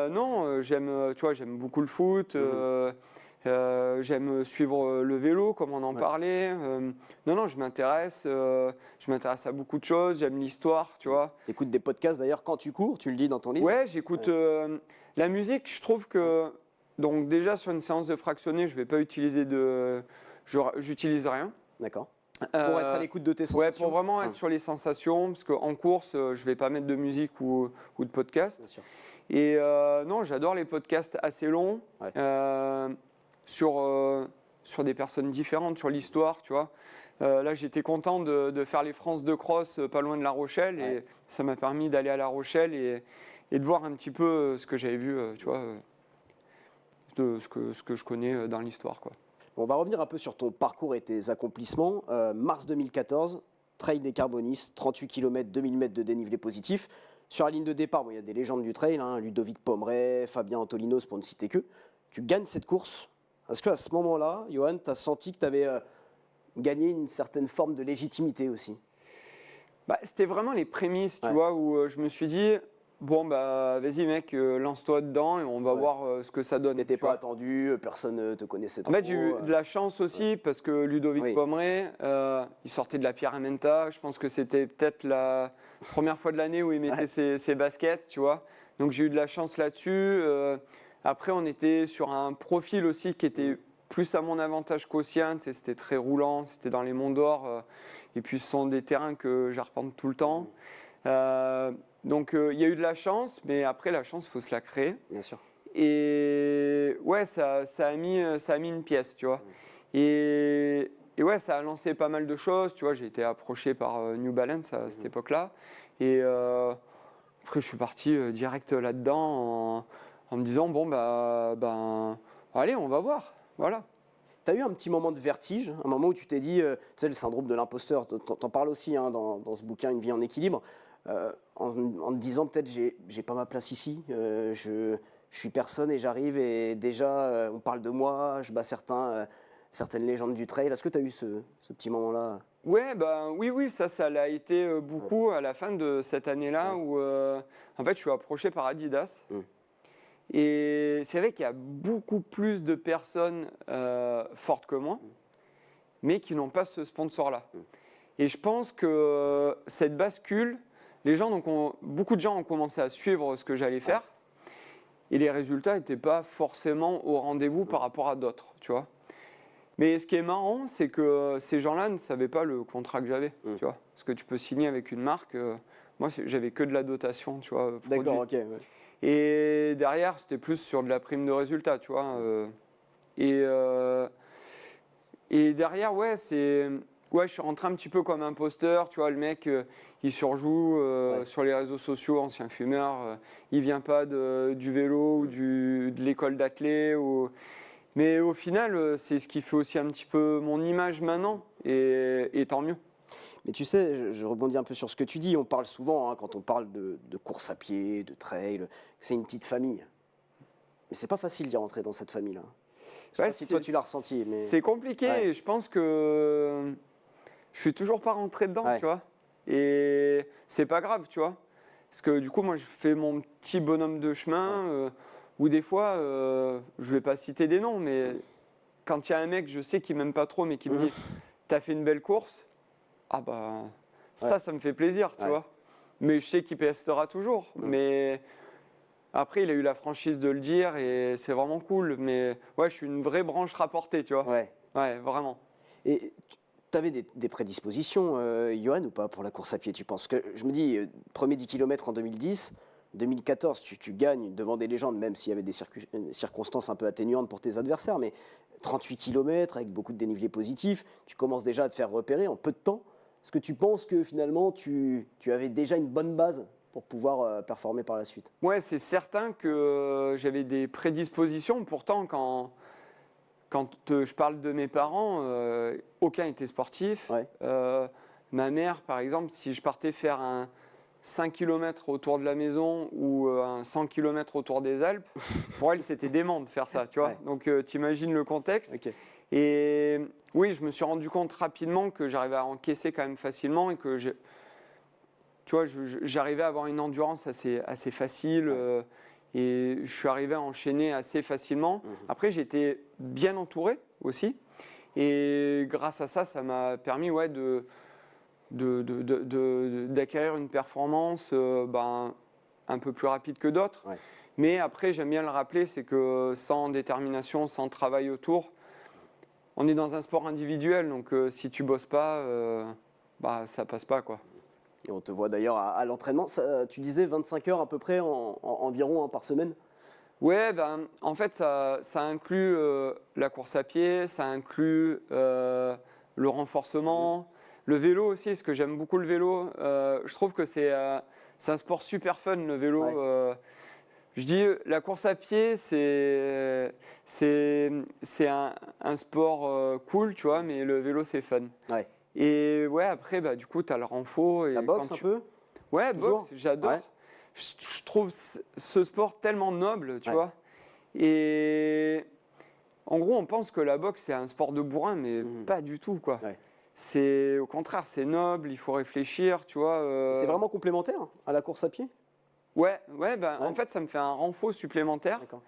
Speaker 2: Non, j'aime beaucoup le foot. J'aime suivre le vélo, comme on en parlait. Non, je m'intéresse à beaucoup de choses. J'aime l'histoire, tu vois.
Speaker 1: Tu écoutes des podcasts d'ailleurs quand tu cours, tu le dis dans ton livre.
Speaker 2: Ouais, j'écoute la musique. Je trouve que, donc déjà sur une séance de fractionné, je vais pas utiliser j'utilise rien.
Speaker 1: D'accord. Pour être à l'écoute de tes sensations.
Speaker 2: Ouais, pour vraiment être sur les sensations, parce qu'en course, je vais pas mettre de musique ou de podcast.
Speaker 1: Bien sûr.
Speaker 2: Et non, j'adore les podcasts assez longs. Sur des personnes différentes, sur l'histoire, tu vois. Là, j'étais content de faire les France de cross pas loin de La Rochelle et ça m'a permis d'aller à La Rochelle et de voir un petit peu ce que j'avais vu, tu vois, ce que je connais dans l'histoire, quoi.
Speaker 1: Bon, on va revenir un peu sur ton parcours et tes accomplissements. Mars 2014, trail des carbonistes, 38 km, 2000 mètres de dénivelé positif. Sur la ligne de départ, bon, il y a des légendes du trail, hein, Ludovic Pomeray, Fabien Antolinos pour ne citer que. Tu gagnes cette course. Est-ce qu'à ce moment-là, Johan, tu as senti que tu avais gagné une certaine forme de légitimité aussi?
Speaker 2: Bah, c'était vraiment les prémices, tu vois, où je me suis dit, bon, bah, vas-y, mec, lance-toi dedans et on va voir ce que ça donne.
Speaker 1: N'étais pas attendu, personne ne te connaissait trop.
Speaker 2: En fait, j'ai eu de la chance aussi parce que Ludovic Pomeray, il sortait de la Pyramenta. Je pense que c'était peut-être la première fois de l'année où il mettait ses baskets, tu vois. Donc, j'ai eu de la chance là-dessus. Après, on était sur un profil aussi qui était plus à mon avantage qu'Océane. C'était très roulant, c'était dans les Monts d'Or. Et puis, ce sont des terrains que j'arpente tout le temps. Donc, il y a eu de la chance, mais après, la chance, il faut se la créer.
Speaker 1: Bien sûr.
Speaker 2: Et ouais, ça a mis une pièce, tu vois. Et ouais, ça a lancé pas mal de choses, tu vois. J'ai été approché par New Balance à cette époque-là. Et après, je suis parti direct là-dedans en me disant, bon, allez, on va voir. Voilà.
Speaker 1: Tu as eu un petit moment de vertige, un moment où tu t'es dit, tu sais, le syndrome de l'imposteur, t'en parles aussi hein, dans ce bouquin Une vie en équilibre, en te disant peut-être j'ai pas ma place ici, je suis personne et j'arrive et déjà on parle de moi, je bats certaines légendes du trail. Est-ce que tu as eu ce petit moment-là?
Speaker 2: Ouais, oui, ça l'a été beaucoup à la fin de cette année-là où en fait je suis approché par Adidas. Et c'est vrai qu'il y a beaucoup plus de personnes fortes que moi, mais qui n'ont pas ce sponsor-là. Et je pense que cette bascule, beaucoup de gens ont commencé à suivre ce que j'allais faire, et les résultats n'étaient pas forcément au rendez-vous par rapport à d'autres, tu vois. Mais ce qui est marrant, c'est que ces gens-là ne savaient pas le contrat que j'avais, tu vois. Parce que tu peux signer avec une marque. Moi, j'avais que de la dotation, tu vois.
Speaker 1: D'accord, ok. Ouais.
Speaker 2: Et derrière, c'était plus sur de la prime de résultat, tu vois. Et derrière, je suis rentré un petit peu comme imposteur, tu vois. Le mec, il surjoue sur les réseaux sociaux, ancien fumeur. Il vient pas du vélo ou de l'école d'athlé. Mais au final, c'est ce qui fait aussi un petit peu mon image maintenant. Et tant mieux.
Speaker 1: Mais tu sais, je rebondis un peu sur ce que tu dis. On parle souvent, hein, quand on parle de course à pied, de trail, que c'est une petite famille. Mais c'est pas facile d'y rentrer dans cette famille-là. Je sais pas si toi tu l'as ressenti. Mais...
Speaker 2: C'est compliqué et je pense que je suis toujours pas rentré dedans, tu vois. Et c'est pas grave, tu vois. Parce que du coup, moi, je fais mon petit bonhomme de chemin où des fois, je vais pas citer des noms, mais quand il y a un mec, je sais qu'il m'aime pas trop, mais qui me dit « T'as fait une belle course », ah bah, ça me fait plaisir, tu vois. Mais je sais qu'il pestera toujours. Mais après, il a eu la franchise de le dire et c'est vraiment cool. Mais ouais, je suis une vraie branche rapportée, tu vois. Ouais, vraiment.
Speaker 1: Et tu avais des prédispositions, Johan, ou pas, pour la course à pied, tu penses? Parce que je me dis, premier 10 km en 2010, 2014, tu gagnes devant des légendes, même s'il y avait des circonstances un peu atténuantes pour tes adversaires. Mais 38 km avec beaucoup de dénivelé positif, tu commences déjà à te faire repérer en peu de temps. Est-ce que tu penses que finalement tu avais déjà une bonne base pour pouvoir performer par la suite?
Speaker 2: Ouais, c'est certain que j'avais des prédispositions. Pourtant, quand je parle de mes parents, aucun était sportif. Ma mère, par exemple, si je partais faire un 5 km autour de la maison ou un 100 km autour des Alpes, pour elle, c'était dément de faire ça, tu vois. Donc, tu imagines le contexte. Et oui, je me suis rendu compte rapidement que j'arrivais à encaisser quand même facilement et que j'arrivais à avoir une endurance assez facile et je suis arrivé à enchaîner assez facilement. Après, j'ai été bien entouré aussi et grâce à ça, ça m'a permis d'acquérir une performance un peu plus rapide que d'autres. Mais après, j'aime bien le rappeler, c'est que sans détermination, sans travail autour, on est dans un sport individuel, donc si tu bosses pas, ça passe pas, quoi.
Speaker 1: Et on te voit d'ailleurs à l'entraînement. Tu disais 25 heures à peu près environ par semaine?
Speaker 2: Ouais, en fait, ça inclut la course à pied, ça inclut le renforcement, le vélo aussi, parce que j'aime beaucoup le vélo. Je trouve que c'est un sport super fun, le vélo.
Speaker 1: Ouais.
Speaker 2: Je dis, la course à pied, c'est un sport cool, tu vois, mais le vélo, c'est fun.
Speaker 1: Ouais.
Speaker 2: Et ouais, après, bah, du coup, tu as le renfort. Et
Speaker 1: La boxe un peu?
Speaker 2: Ouais,
Speaker 1: Toujours
Speaker 2: boxe, j'adore.
Speaker 1: Ouais.
Speaker 2: Je trouve ce sport tellement noble, tu
Speaker 1: Ouais.
Speaker 2: vois. Et en gros, on pense que la boxe, c'est un sport de bourrin, mais pas du tout, quoi.
Speaker 1: Ouais.
Speaker 2: C'est au contraire, c'est noble, il faut réfléchir, tu vois.
Speaker 1: C'est vraiment complémentaire à la course à pied?
Speaker 2: Ouais, bah,
Speaker 1: Ouais.
Speaker 2: en fait, ça me fait un renfort supplémentaire.
Speaker 1: D'accord.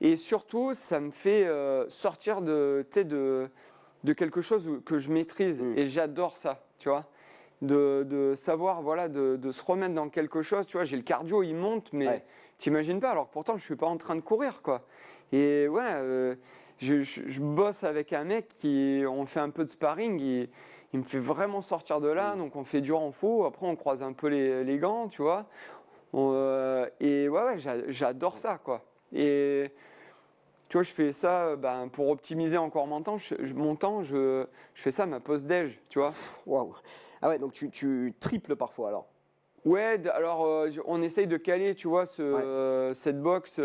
Speaker 2: Et surtout, ça me fait sortir de quelque chose que je maîtrise. Et j'adore ça, tu vois. De savoir, voilà, de se remettre dans quelque chose. Tu vois, j'ai le cardio, il monte, mais t'imagines pas, alors que pourtant, je suis pas en train de courir, quoi. Et ouais, je bosse avec un mec on fait un peu de sparring, il me fait vraiment sortir de là, donc on fait du renfort, après on croise un peu les gants, tu vois. Et ouais, j'adore ça, quoi. Et tu vois, je fais ça pour optimiser encore mon temps, je fais ça à ma pause déj, tu vois.
Speaker 1: Waouh. Ah ouais, donc tu triples parfois alors?
Speaker 2: Ouais, alors on essaye de caler, tu vois, cette boxe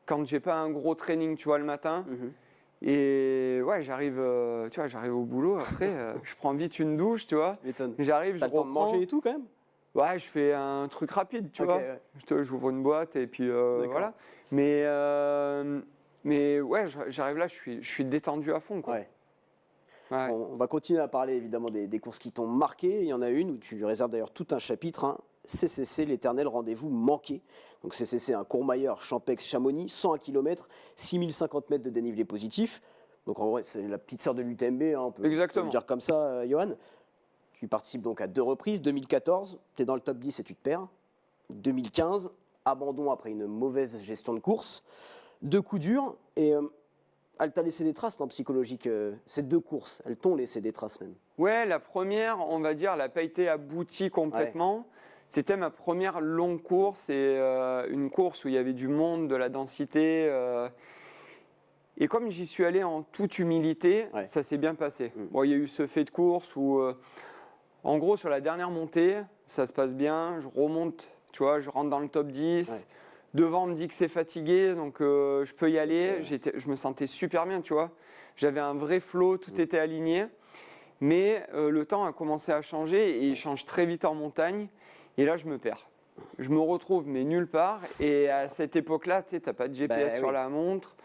Speaker 2: quand j'ai pas un gros training, tu vois, le matin. Et ouais, j'arrive au boulot, après, je prends vite une douche, tu vois.
Speaker 1: M'étonne.
Speaker 2: J'arrive,
Speaker 1: T'as
Speaker 2: je
Speaker 1: le temps de
Speaker 2: reprends.
Speaker 1: manger et tout quand même?
Speaker 2: Ouais, je fais un truc rapide, tu
Speaker 1: Ok,
Speaker 2: vois.
Speaker 1: ouais.
Speaker 2: J'ouvre une boîte et puis
Speaker 1: D'accord.
Speaker 2: voilà. Mais ouais, j'arrive là, je suis détendu à fond, quoi.
Speaker 1: Ouais.
Speaker 2: Ouais.
Speaker 1: Bon, on va continuer à parler évidemment des courses qui t'ont marqué. Il y en a une où tu lui réserves d'ailleurs tout un chapitre, hein. CCC, l'éternel rendez-vous manqué. Donc CCC, un Courmayeur, Champex, Chamonix, 101 km, 6050 mètres de dénivelé positif. Donc en vrai, c'est la petite sœur de l'UTMB, hein, on peut
Speaker 2: Exactement.
Speaker 1: le dire comme ça, Johan. Tu participes donc à 2 reprises. 2014, tu es dans le top 10 et tu te perds. 2015, abandon après une mauvaise gestion de course. 2 coups durs et elle t'a laissé des traces non, psychologiques. Ces 2 courses, elles t'ont laissé des traces même.
Speaker 2: Ouais, la première, on va dire, elle n'a pas été aboutie complètement. C'était ma première longue course et une course où il y avait du monde, de la densité. Et comme j'y suis allé en toute humilité, ça s'est bien passé. Bon, il y a eu ce fait de course où, en gros, sur la dernière montée, ça se passe bien. Je remonte, tu vois, je rentre dans le top 10. Devant, on me dit que c'est fatigué, donc je peux y aller. Je me sentais super bien, tu vois. J'avais un vrai flow, tout était aligné. Mais le temps a commencé à changer et il change très vite en montagne. Et là, je me perds. Je me retrouve, mais nulle part. Et à cette époque-là, tu sais, tu n'as pas de GPS sur la montre.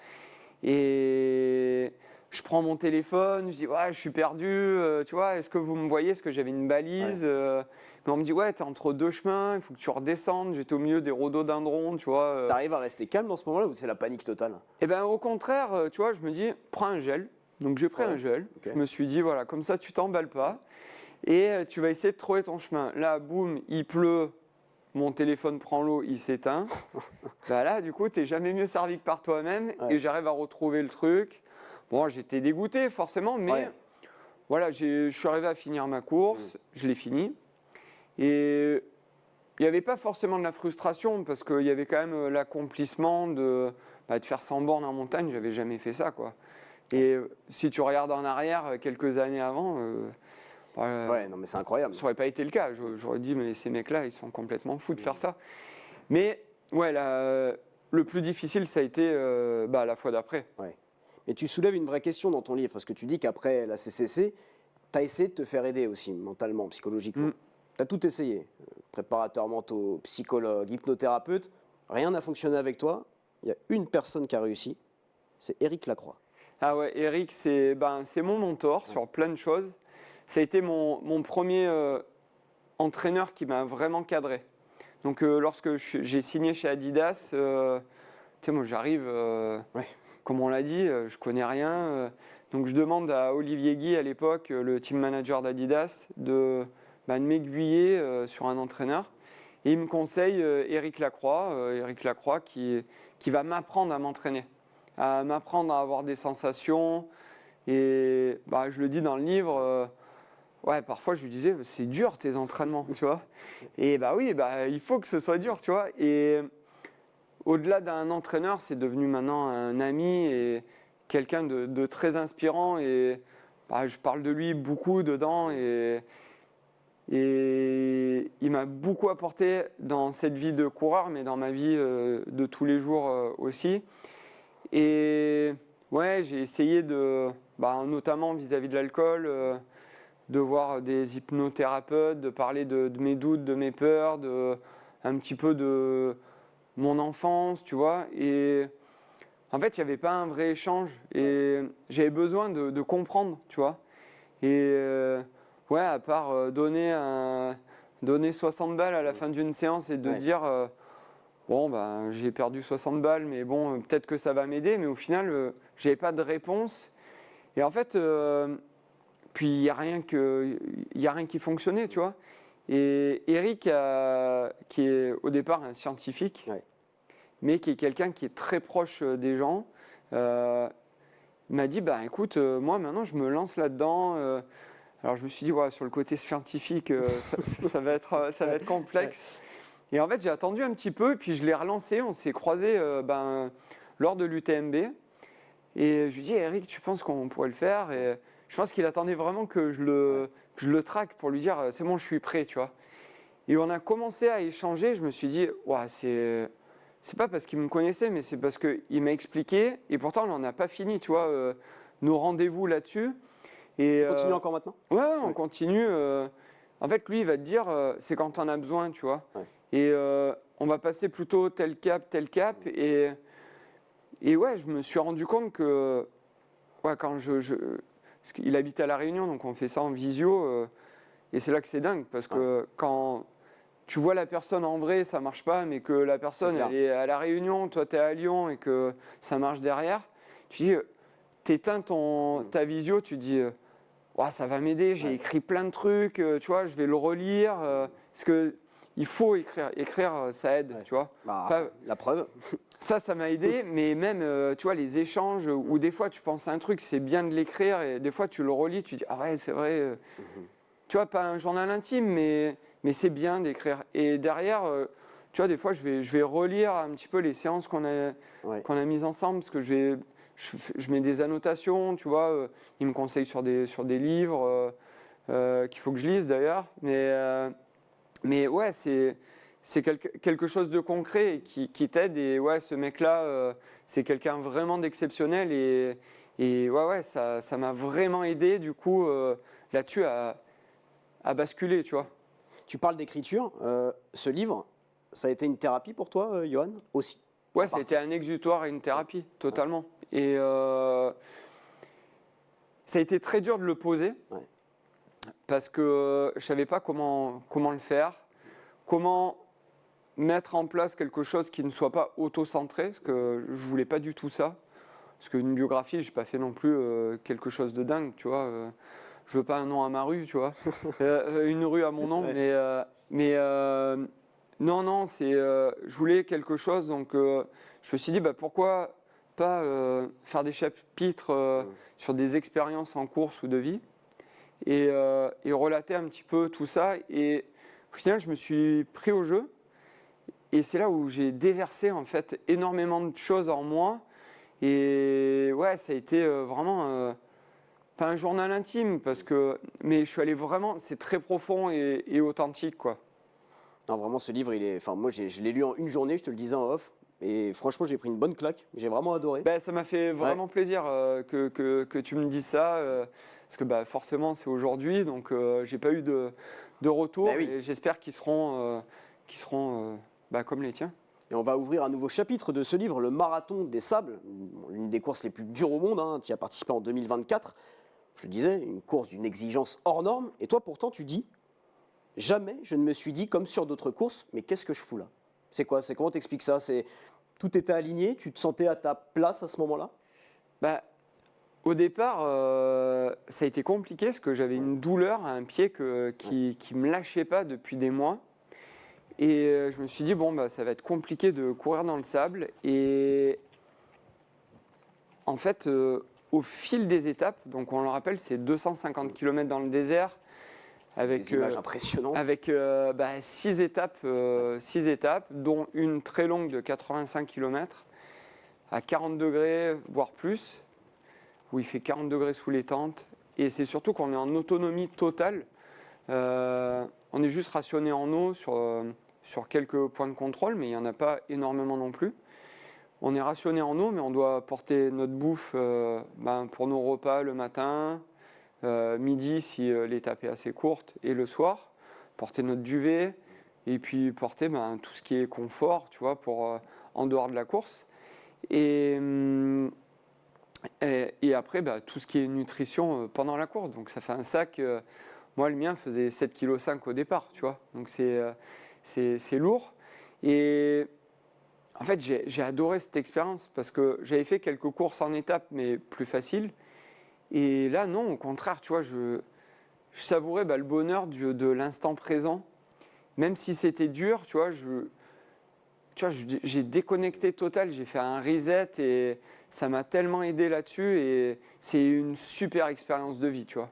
Speaker 2: Et je prends mon téléphone, je dis, ouais, je suis perdu, tu vois, est-ce que vous me voyez? Est-ce que j'avais une balise? Mais on me dit, ouais, t'es entre 2 chemins, il faut que tu redescendes. J'étais au milieu des rhododendrons, tu vois.
Speaker 1: T'arrives à rester calme dans ce moment-là ou c'est la panique totale?
Speaker 2: Eh bien, au contraire, tu vois, je me dis, prends un gel. Donc j'ai pris un gel. Je me suis dit, voilà, comme ça, tu t'emballes pas. Et tu vas essayer de trouver ton chemin. Là, boum, il pleut. Mon téléphone prend l'eau, il s'éteint. Bah là, du coup, t'es jamais mieux servi que par toi-même. Et j'arrive à retrouver le truc. Bon, j'étais dégoûté, forcément, mais voilà, je suis arrivé à finir ma course. Je l'ai fini. Et il n'y avait pas forcément de la frustration, parce qu'il y avait quand même l'accomplissement de faire 100 bornes en montagne. J'avais jamais fait ça, quoi. Et si tu regardes en arrière, quelques années avant...
Speaker 1: non, mais c'est incroyable.
Speaker 2: Ça n'aurait pas été le cas. J'aurais dit, mais ces mecs-là, ils sont complètement fous de faire ça. Mais ouais, le plus difficile, ça a été la fois d'après.
Speaker 1: Ouais. Mais tu soulèves une vraie question dans ton livre, parce que tu dis qu'après la CCC, tu as essayé de te faire aider aussi, mentalement, psychologiquement. Tu as tout essayé. Préparateur mentaux, psychologue, hypnothérapeute. Rien n'a fonctionné avec toi. Il y a une personne qui a réussi, c'est Éric Lacroix.
Speaker 2: Ah ouais, Éric, c'est mon mentor sur plein de choses. Ça a été mon premier entraîneur qui m'a vraiment cadré. Donc lorsque j'ai signé chez Adidas, tu sais, moi j'arrive, comme on l'a dit, je connais rien. Donc je demande à Olivier Guy à l'époque, le team manager d'Adidas, de m'aiguiller sur un entraîneur. Et il me conseille Éric Lacroix qui va m'apprendre à m'entraîner, à m'apprendre à avoir des sensations. Et je le dis dans le livre... Ouais, parfois je lui disais, c'est dur tes entraînements, tu vois. Et il faut que ce soit dur, tu vois. Et au-delà d'un entraîneur, c'est devenu maintenant un ami et quelqu'un de très inspirant. Et je parle de lui beaucoup dedans et il m'a beaucoup apporté dans cette vie de coureur, mais dans ma vie de tous les jours aussi. Et ouais, j'ai essayé notamment vis-à-vis de l'alcool, de voir des hypnothérapeutes, de parler de mes doutes, de mes peurs, un petit peu de mon enfance, tu vois. Et en fait, il n'y avait pas un vrai échange et j'avais besoin de comprendre, tu vois. Et ouais, à part donner 60 balles à la fin d'une séance et de dire bon, j'ai perdu 60 balles, mais bon, peut-être que ça va m'aider, mais au final, j'avais pas de réponse. Et en fait, puis il n'y a rien qui fonctionnait, tu vois. Et Eric, qui est au départ un scientifique, mais qui est quelqu'un qui est très proche des gens, m'a dit, écoute, moi maintenant je me lance là-dedans. Alors je me suis dit, sur le côté scientifique, ça va être complexe. Et en fait, j'ai attendu un petit peu, et puis je l'ai relancé, on s'est croisés lors de l'UTMB. Et je lui ai dit, Eric, tu penses qu'on pourrait le faire? Et je pense qu'il attendait vraiment que je le traque pour lui dire, c'est bon, je suis prêt, tu vois. Et on a commencé à échanger, je me suis dit, c'est pas parce qu'il me connaissait, mais c'est parce qu'il m'a expliqué, et pourtant on n'en a pas fini, tu vois, nos rendez-vous là-dessus. Et,
Speaker 1: tu continues encore maintenant?
Speaker 2: Ouais, on continue. En fait, lui, il va te dire, c'est quand on a besoin, tu vois. Ouais. Et on va passer plutôt tel cap. Et ouais, je me suis rendu compte que quand parce qu'il habite à La Réunion, donc on fait ça en visio. Et c'est là que c'est dingue, parce que quand tu vois la personne en vrai, ça marche pas, mais que la personne elle est à La Réunion, toi tu es à Lyon et que ça marche derrière, tu dis, t'éteins ta visio, tu dis, ça va m'aider, j'ai écrit plein de trucs, tu vois, je vais le relire, parce que il faut écrire ça aide, tu vois.
Speaker 1: La preuve.
Speaker 2: Ça m'a aidé, mais même, tu vois, les échanges où des fois tu penses à un truc, c'est bien de l'écrire, et des fois tu le relis, tu dis, ah ouais, c'est vrai. Tu vois, pas un journal intime, mais c'est bien d'écrire. Et derrière, tu vois, des fois, je vais relire un petit peu les séances qu'on a mises ensemble, parce que je mets des annotations, tu vois. Il me conseille sur des livres qu'il faut que je lise d'ailleurs. Mais ouais, c'est quelque chose de concret et qui t'aide. Et ouais, ce mec-là, c'est quelqu'un vraiment d'exceptionnel. Et ouais, ça m'a vraiment aidé, du coup, là-dessus, à basculer, tu vois.
Speaker 1: Tu parles d'écriture. Ce livre, ça a été une thérapie pour toi, Johan, aussi?
Speaker 2: Ouais, ça a été un exutoire et une thérapie, totalement. Et ça a été très dur de le poser, parce que je ne savais pas comment le faire, comment mettre en place quelque chose qui ne soit pas auto-centré, parce que je ne voulais pas du tout ça. Parce qu'une biographie, je n'ai pas fait non plus quelque chose de dingue, tu vois. Je veux pas un nom à ma rue, tu vois. Une rue à mon nom, mais non, je voulais quelque chose, donc je me suis dit, pourquoi pas faire des chapitres sur des expériences en course ou de vie et relater un petit peu tout ça. Et au final, je me suis pris au jeu, et c'est là où j'ai déversé en fait énormément de choses en moi. Et ouais, ça a été vraiment pas un journal intime, mais je suis allé vraiment, c'est très profond et authentique, quoi.
Speaker 1: Non, vraiment, ce livre, moi, je l'ai lu en une journée, je te le disais en off, et franchement, j'ai pris une bonne claque. J'ai vraiment adoré.
Speaker 2: Ça m'a fait vraiment plaisir que tu me dises ça, parce que forcément, c'est aujourd'hui, donc j'ai pas eu de retour. Et j'espère qu'ils seront comme les tiens.
Speaker 1: Et on va ouvrir un nouveau chapitre de ce livre, le Marathon des Sables, l'une des courses les plus dures au monde. Tu y as participé en 2024. Je le disais, une course d'une exigence hors norme. Et toi, pourtant, tu dis, jamais je ne me suis dit, comme sur d'autres courses, mais qu'est-ce que je fous là? C'est quoi? Comment t'expliques ça? Tout était aligné? Tu te sentais à ta place à ce moment-là?
Speaker 2: Au départ, ça a été compliqué, parce que j'avais une douleur à un pied qui ne me lâchait pas depuis des mois. Et je me suis dit, ça va être compliqué de courir dans le sable. Et en fait, au fil des étapes, donc on le rappelle, c'est 250 km dans le désert, avec
Speaker 1: des images impressionnantes.
Speaker 2: Avec 6 étapes, dont une très longue de 85 km, à 40 degrés, voire plus, où il fait 40 degrés sous les tentes, et c'est surtout qu'on est en autonomie totale. On est juste rationné en eau sur quelques points de contrôle, mais il n'y en a pas énormément non plus. On est rationné en eau, mais on doit porter notre bouffe pour nos repas le matin, midi si l'étape est assez courte, et le soir, porter notre duvet, et puis porter tout ce qui est confort, tu vois, pour en dehors de la course. Et après, tout ce qui est nutrition pendant la course. Donc ça fait un sac, moi le mien faisait 7,5 kg au départ, tu vois. Donc c'est lourd. Et en fait, j'ai adoré cette expérience parce que j'avais fait quelques courses en étape, mais plus faciles. Et là, non, au contraire, tu vois, je savourais le bonheur de l'instant présent. Même si c'était dur, tu vois, j'ai déconnecté total, j'ai fait un reset et ça m'a tellement aidé là-dessus. Et c'est une super expérience de vie, tu vois.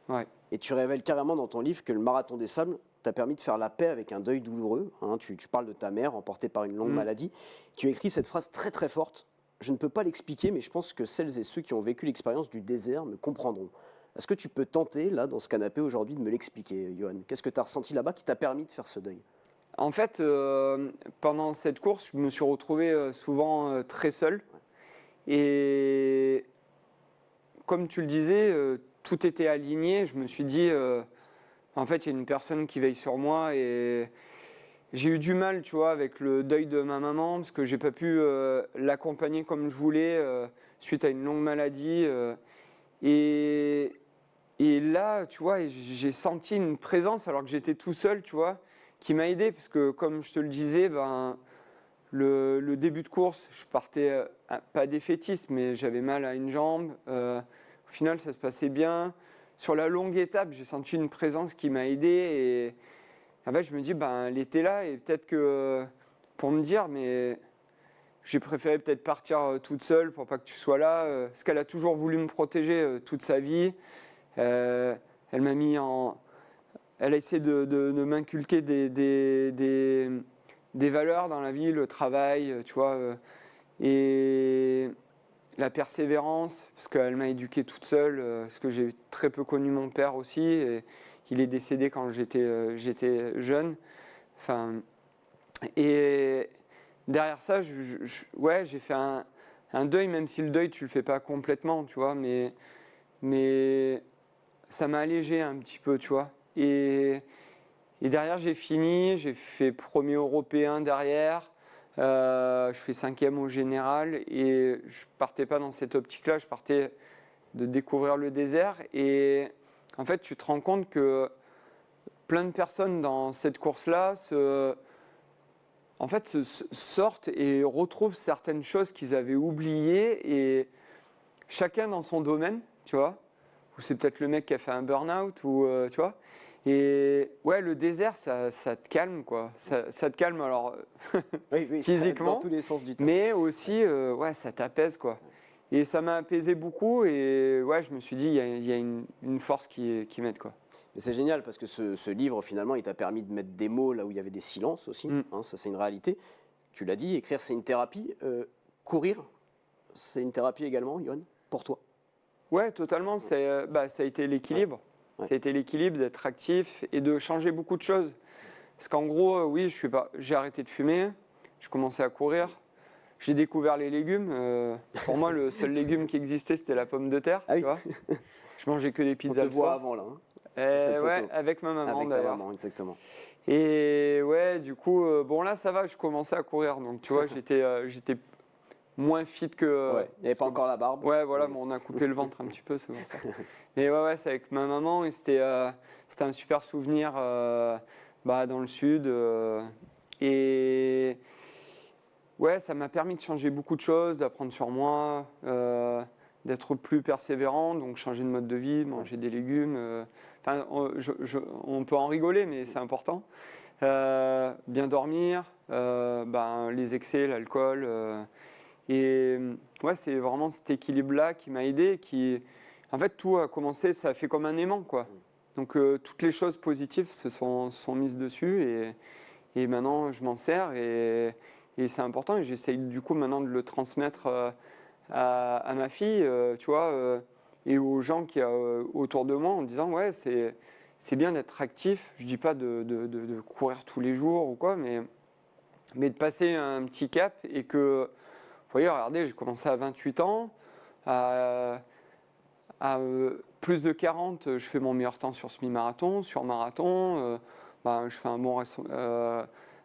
Speaker 2: Ouais.
Speaker 1: Et tu révèles carrément dans ton livre que le marathon des sables t'a permis de faire la paix avec un deuil douloureux. Hein. Tu parles de ta mère emportée par une longue maladie. Tu écris cette phrase très très forte. Je ne peux pas l'expliquer, mais je pense que celles et ceux qui ont vécu l'expérience du désert me comprendront. Est-ce que tu peux tenter, là, dans ce canapé aujourd'hui, de me l'expliquer, Johan? Qu'est-ce que tu as ressenti là-bas qui t'a permis de faire ce deuil?
Speaker 2: En fait, pendant cette course, je me suis retrouvé souvent très seul. Et comme tu le disais, tout était aligné. Je me suis dit, en fait, il y a une personne qui veille sur moi. Et j'ai eu du mal, tu vois, avec le deuil de ma maman, parce que j'ai pas pu l'accompagner comme je voulais suite à une longue maladie. Et là, tu vois, j'ai senti une présence alors que j'étais tout seul, tu vois, qui m'a aidé, parce que comme je te le disais, le début de course, je partais pas défaitiste, mais j'avais mal à une jambe. Au final, ça se passait bien. Sur la longue étape, j'ai senti une présence qui m'a aidé. Et en fait, je me dis, elle était là. Et peut-être que pour me dire, mais j'ai préféré peut-être partir toute seule pour pas que tu sois là. Parce qu'elle a toujours voulu me protéger toute sa vie. Elle m'a mis en... Elle a essayé de m'inculquer des valeurs dans la vie, le travail, tu vois, et la persévérance, parce qu'elle m'a éduqué toute seule, parce que j'ai très peu connu mon père aussi, et qu'il est décédé quand j'étais jeune. Enfin, et derrière ça, j'ai fait un deuil, même si le deuil, tu le fais pas complètement, tu vois, mais ça m'a allégé un petit peu, tu vois. Et derrière, j'ai fini, j'ai fait premier européen derrière, je fais 5e au général, et je partais pas dans cette optique-là, je partais de découvrir le désert. Et en fait, tu te rends compte que plein de personnes dans cette course-là sortent et retrouvent certaines choses qu'ils avaient oubliées, et chacun dans son domaine, tu vois. Ou c'est peut-être le mec qui a fait un burn-out, ou tu vois. Et ouais, le désert, ça te calme, quoi. Ça te calme, alors,
Speaker 1: oui,
Speaker 2: physiquement,
Speaker 1: dans tous les sens du terme.
Speaker 2: mais aussi, ça t'apaise, quoi. Et ça m'a apaisé beaucoup, et ouais, je me suis dit, il y a une force qui m'aide, quoi.
Speaker 1: Et c'est génial parce que ce livre, finalement, il t'a permis de mettre des mots là où il y avait des silences aussi. Hein, ça, c'est une réalité. Tu l'as dit, écrire, c'est une thérapie. Courir, c'est une thérapie également, Yohan, pour toi?
Speaker 2: Ouais, totalement. Ça a été l'équilibre.
Speaker 1: Ouais.
Speaker 2: Ça a été l'équilibre d'être actif et de changer beaucoup de choses. Parce qu'en gros, oui, j'ai arrêté de fumer, je commençais à courir, j'ai découvert les légumes. Pour moi, le seul légume qui existait, c'était la pomme de terre.
Speaker 1: Ah oui.
Speaker 2: Tu vois, je mangeais que des pizzas.
Speaker 1: On te voit avant là. Hein,
Speaker 2: ouais, avec ma maman
Speaker 1: avec
Speaker 2: d'ailleurs.
Speaker 1: Ta maman, exactement.
Speaker 2: Et ouais, du coup, là, ça va, je commençais à courir. Donc, tu vois, j'étais moins fit que...
Speaker 1: Ouais, il n'y avait pas encore la barbe.
Speaker 2: Ouais, voilà, on a coupé le ventre un petit peu, c'est pour ça. Mais ouais, c'est avec ma maman, et c'était un super souvenir dans le sud. Et ouais, ça m'a permis de changer beaucoup de choses, d'apprendre sur moi, d'être plus persévérant, donc changer de mode de vie, manger des légumes. On peut en rigoler, mais c'est important. Bien dormir, les excès, l'alcool... Et ouais, c'est vraiment cet équilibre-là qui m'a aidé, en fait, tout a commencé, ça a fait comme un aimant, quoi. Donc, toutes les choses positives se sont mises dessus, et maintenant, je m'en sers, et c'est important, et j'essaye du coup maintenant de le transmettre à ma fille, tu vois. et aux gens qui autour de moi en disant ouais, c'est bien d'être actif. Je dis pas de courir tous les jours ou quoi, mais de passer un petit cap et que, vous voyez, regardez, j'ai commencé à 28 ans, à plus de 40, je fais mon meilleur temps sur semi-marathon, sur marathon, je fais un bon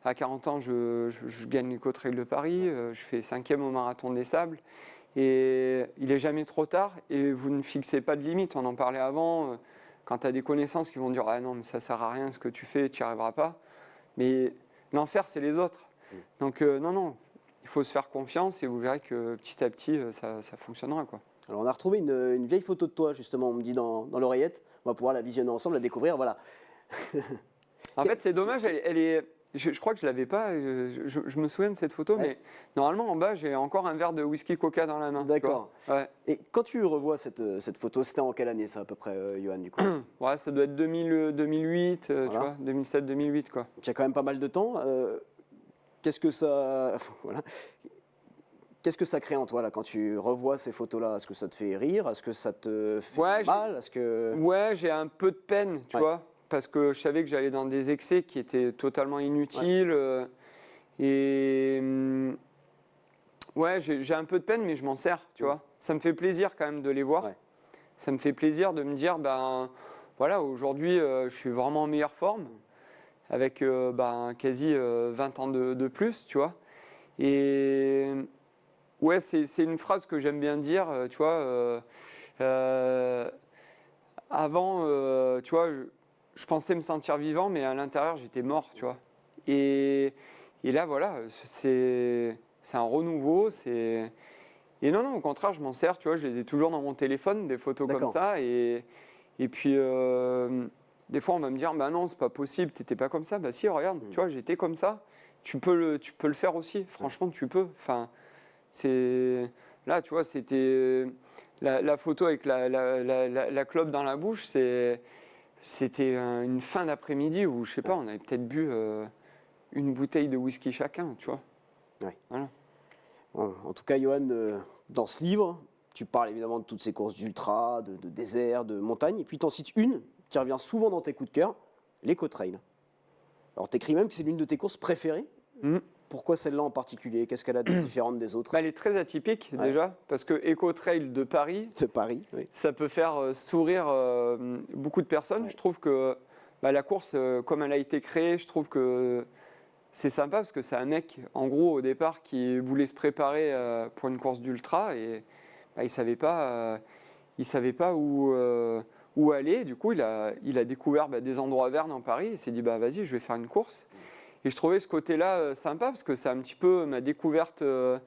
Speaker 2: à 40 ans, je gagne l'Éco-Trail de Paris, je fais 5e au marathon des Sables. Et il n'est jamais trop tard et vous ne fixez pas de limite. On en parlait avant, quand tu as des connaissances qui vont dire ah non, mais ça ne sert à rien ce que tu fais, tu n'y arriveras pas. Mais l'enfer, c'est les autres. Donc non, il faut se faire confiance et vous verrez que petit à petit, ça fonctionnera, quoi.
Speaker 1: Alors on a retrouvé une vieille photo de toi, justement, on me dit dans l'oreillette. On va pouvoir la visionner ensemble, la découvrir, voilà.
Speaker 2: En fait, c'est dommage, elle est... Je crois que je ne l'avais pas, je me souviens de cette photo, ouais. Mais normalement en bas j'ai encore un verre de whisky Coca dans la main.
Speaker 1: D'accord.
Speaker 2: Ouais.
Speaker 1: Et quand tu revois cette photo, c'était en quelle année ça à peu près, Johan, du coup?
Speaker 2: Ouais, ça doit être 2008, voilà. Tu vois, 2007-2008 quoi.
Speaker 1: Il y a quand même pas mal de temps. Qu'est-ce que ça... voilà. Qu'est-ce que ça crée en toi là quand tu revois ces photos-là? Est-ce que ça te fait rire? Est-ce que ça te fait mal? Est-ce que...
Speaker 2: Ouais, j'ai un peu de peine, tu vois. Parce que je savais que j'allais dans des excès qui étaient totalement inutiles. Ouais, j'ai un peu de peine, mais je m'en sers, tu vois. Ça me fait plaisir quand même de les voir. Ouais. Ça me fait plaisir de me dire, ben voilà, aujourd'hui, je suis vraiment en meilleure forme, avec quasi 20 ans de plus, tu vois. Et ouais, c'est une phrase que j'aime bien dire, tu vois. Avant, tu vois, je pensais me sentir vivant, mais à l'intérieur, j'étais mort, tu vois. Et là, voilà, c'est un renouveau. Et non, au contraire, je m'en sers, tu vois. Je les ai toujours dans mon téléphone, des photos comme ça. Et puis, des fois, on va me dire, bah non, c'est pas possible, t'étais pas comme ça. Bah si, regarde, tu vois, j'étais comme ça. Tu peux le faire aussi. Franchement, tu peux. Enfin, là, tu vois, c'était la photo avec la clope dans la bouche, c'était une fin d'après-midi où, je sais pas, on avait peut-être bu une bouteille de whisky chacun, tu vois.
Speaker 1: Ouais.
Speaker 2: Voilà.
Speaker 1: En tout cas, Johan, dans ce livre, tu parles évidemment de toutes ces courses d'ultra, de désert, de montagne, et puis tu en cites une qui revient souvent dans tes coups de cœur, l'Éco-Trail. Alors, tu écris même que c'est l'une de tes courses préférées. Pourquoi celle-là en particulier? Qu'est-ce qu'elle a de différente des autres?
Speaker 2: Elle est très atypique déjà, parce que Éco-Trail de Paris,
Speaker 1: oui.
Speaker 2: Ça peut faire sourire beaucoup de personnes. Ouais. Je trouve que la course, comme elle a été créée, je trouve que c'est sympa, parce que c'est un mec, en gros, au départ, qui voulait se préparer pour une course d'ultra, et il ne savait pas, où aller. Du coup, il a découvert des endroits verts dans Paris, et s'est dit, vas-y, je vais faire une course. Et je trouvais ce côté-là sympa, parce que c'est un petit peu ma découverte de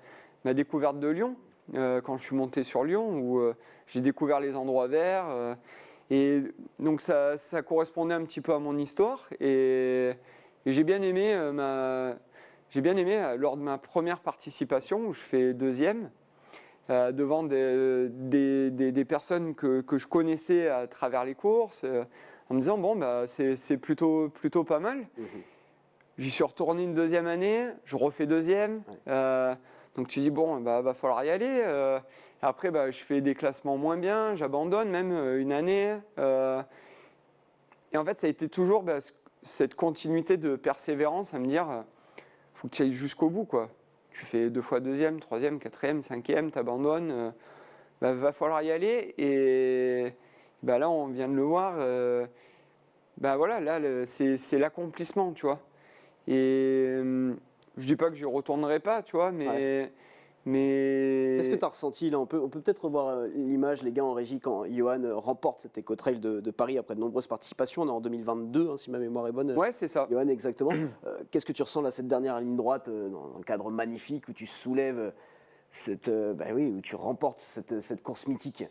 Speaker 2: Lyon, quand je suis monté sur Lyon, où j'ai découvert les endroits verts. Et donc ça correspondait un petit peu à mon histoire. Et j'ai bien aimé, lors de ma première participation, où je fais deuxième, devant des personnes que je connaissais à travers les courses, en me disant, c'est plutôt pas mal. J'y suis retourné une deuxième année, je refais deuxième. Donc tu dis, va falloir y aller. Après, je fais des classements moins bien, j'abandonne même une année. Et en fait, ça a été toujours cette continuité de persévérance à me dire, faut que tu ailles jusqu'au bout, quoi. Tu fais 2 fois deuxième, troisième, quatrième, cinquième, t'abandonnes. Va falloir y aller. Et là, on vient de le voir. Voilà, là, c'est l'accomplissement, tu vois. Et je dis pas que je retournerai pas, tu vois, mais
Speaker 1: Qu'est-ce que tu as ressenti là? On peut peut-être revoir l'image, les gars en régie, quand Johan remporte cet Éco-Trail de Paris après de nombreuses participations. On est en 2022, si ma mémoire est bonne.
Speaker 2: Ouais, c'est ça.
Speaker 1: Johan, exactement. Qu'est-ce que tu ressens là, cette dernière ligne droite, dans un cadre magnifique où tu soulèves où tu remportes cette course mythique?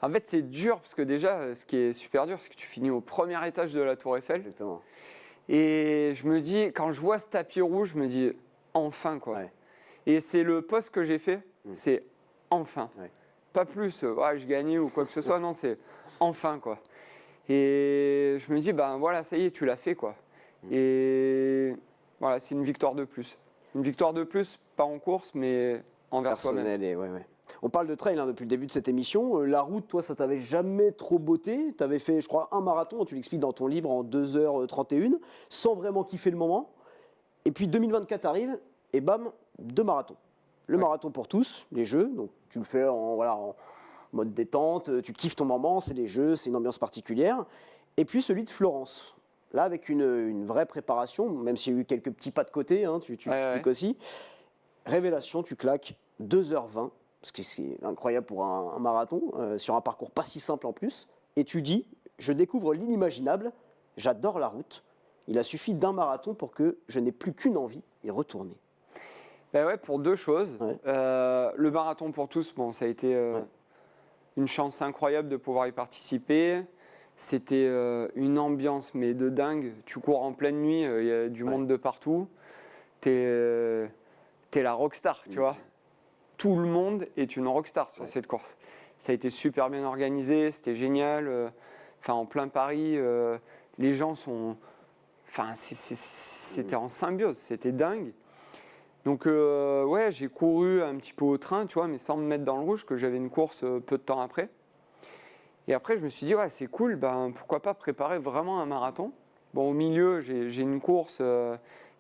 Speaker 2: En fait, c'est dur, parce que déjà, ce qui est super dur, c'est que tu finis au premier étage de la Tour Eiffel.
Speaker 1: Exactement.
Speaker 2: Et je me dis, quand je vois ce tapis rouge, je me dis, enfin, quoi. Ouais. Et c'est le post que j'ai fait, c'est enfin. Ouais. Pas plus, je gagnais ou quoi que ce soit, non, c'est enfin, quoi. Et je me dis, voilà, ça y est, tu l'as fait, quoi. Et voilà, c'est une victoire de plus. Une victoire de plus, pas en course, mais envers soi-même.
Speaker 1: Et ouais. On parle de trail depuis le début de cette émission. La route, toi, ça t'avait jamais trop botté. Tu avais fait, je crois, un marathon, tu l'expliques dans ton livre, en 2h31, sans vraiment kiffer le moment. Et puis 2024 arrive, et bam, 2 marathons. Le marathon pour tous, les Jeux, donc tu le fais en mode détente, tu kiffes ton moment, c'est les Jeux, c'est une ambiance particulière. Et puis celui de Florence, là avec une vraie préparation, même s'il y a eu quelques petits pas de côté, tu expliques aussi. Révélation, tu claques 2h20, ce qui est incroyable pour un marathon, sur un parcours pas si simple en plus. Et tu dis, je découvre l'inimaginable, j'adore la route, il a suffi d'un marathon pour que je n'ai plus qu'une envie, y retourner.
Speaker 2: Ben ouais, pour 2 choses. Le marathon pour tous, bon, ça a été une chance incroyable de pouvoir y participer. C'était une ambiance mais de dingue. Tu cours en pleine nuit, il y a du monde de partout. T'es la rockstar, tu vois. Tout le monde est une rockstar sur cette course. Ça a été super bien organisé, c'était génial. En plein Paris, les gens sont... c'était en symbiose, c'était dingue. Donc j'ai couru un petit peu au train, tu vois, mais sans me mettre dans le rouge, que j'avais une course peu de temps après. Et après, je me suis dit, c'est cool, pourquoi pas préparer vraiment un marathon. Bon, au milieu, j'ai une course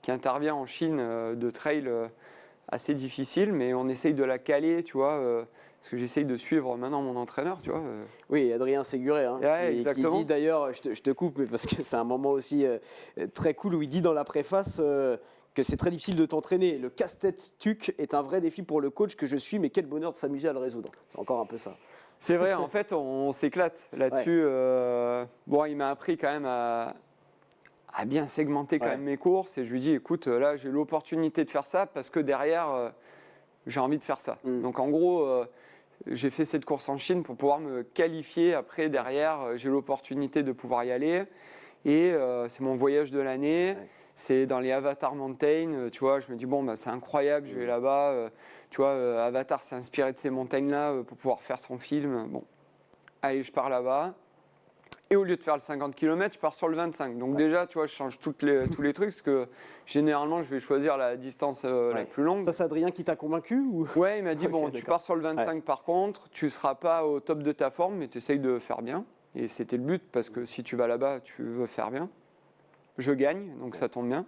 Speaker 2: qui intervient en Chine de trail assez difficile, mais on essaye de la caler, tu vois, parce que j'essaye de suivre maintenant mon entraîneur, tu vois.
Speaker 1: Oui, Adrien Séguret, qui dit d'ailleurs, je te coupe, mais parce que c'est un moment aussi très cool où il dit dans la préface... que c'est très difficile de t'entraîner. Le casse-tête TUC est un vrai défi pour le coach que je suis, mais quel bonheur de s'amuser à le résoudre. C'est encore un peu ça.
Speaker 2: C'est vrai, en fait, on s'éclate là-dessus. Il m'a appris quand même à bien segmenter quand même mes courses. Et je lui dis, écoute, là, j'ai l'opportunité de faire ça parce que derrière, j'ai envie de faire ça. Donc, en gros, j'ai fait cette course en Chine pour pouvoir me qualifier. Après, derrière, j'ai l'opportunité de pouvoir y aller. Et c'est mon voyage de l'année. C'est dans les Avatar Mountains, tu vois, je me dis, c'est incroyable, je vais là-bas, tu vois, Avatar s'est inspiré de ces montagnes-là pour pouvoir faire son film. Bon, allez, je pars là-bas. Et au lieu de faire le 50 km, je pars sur le 25. Donc déjà, tu vois, je change tous les trucs, parce que généralement, je vais choisir la distance la plus longue.
Speaker 1: Ça, c'est Adrien qui t'a convaincu ou...
Speaker 2: Ouais, il m'a dit, tu pars sur le 25 par contre, tu ne seras pas au top de ta forme, mais tu essayes de faire bien. Et c'était le but, parce que si tu vas là-bas, tu veux faire bien. Je gagne, donc ça tombe bien.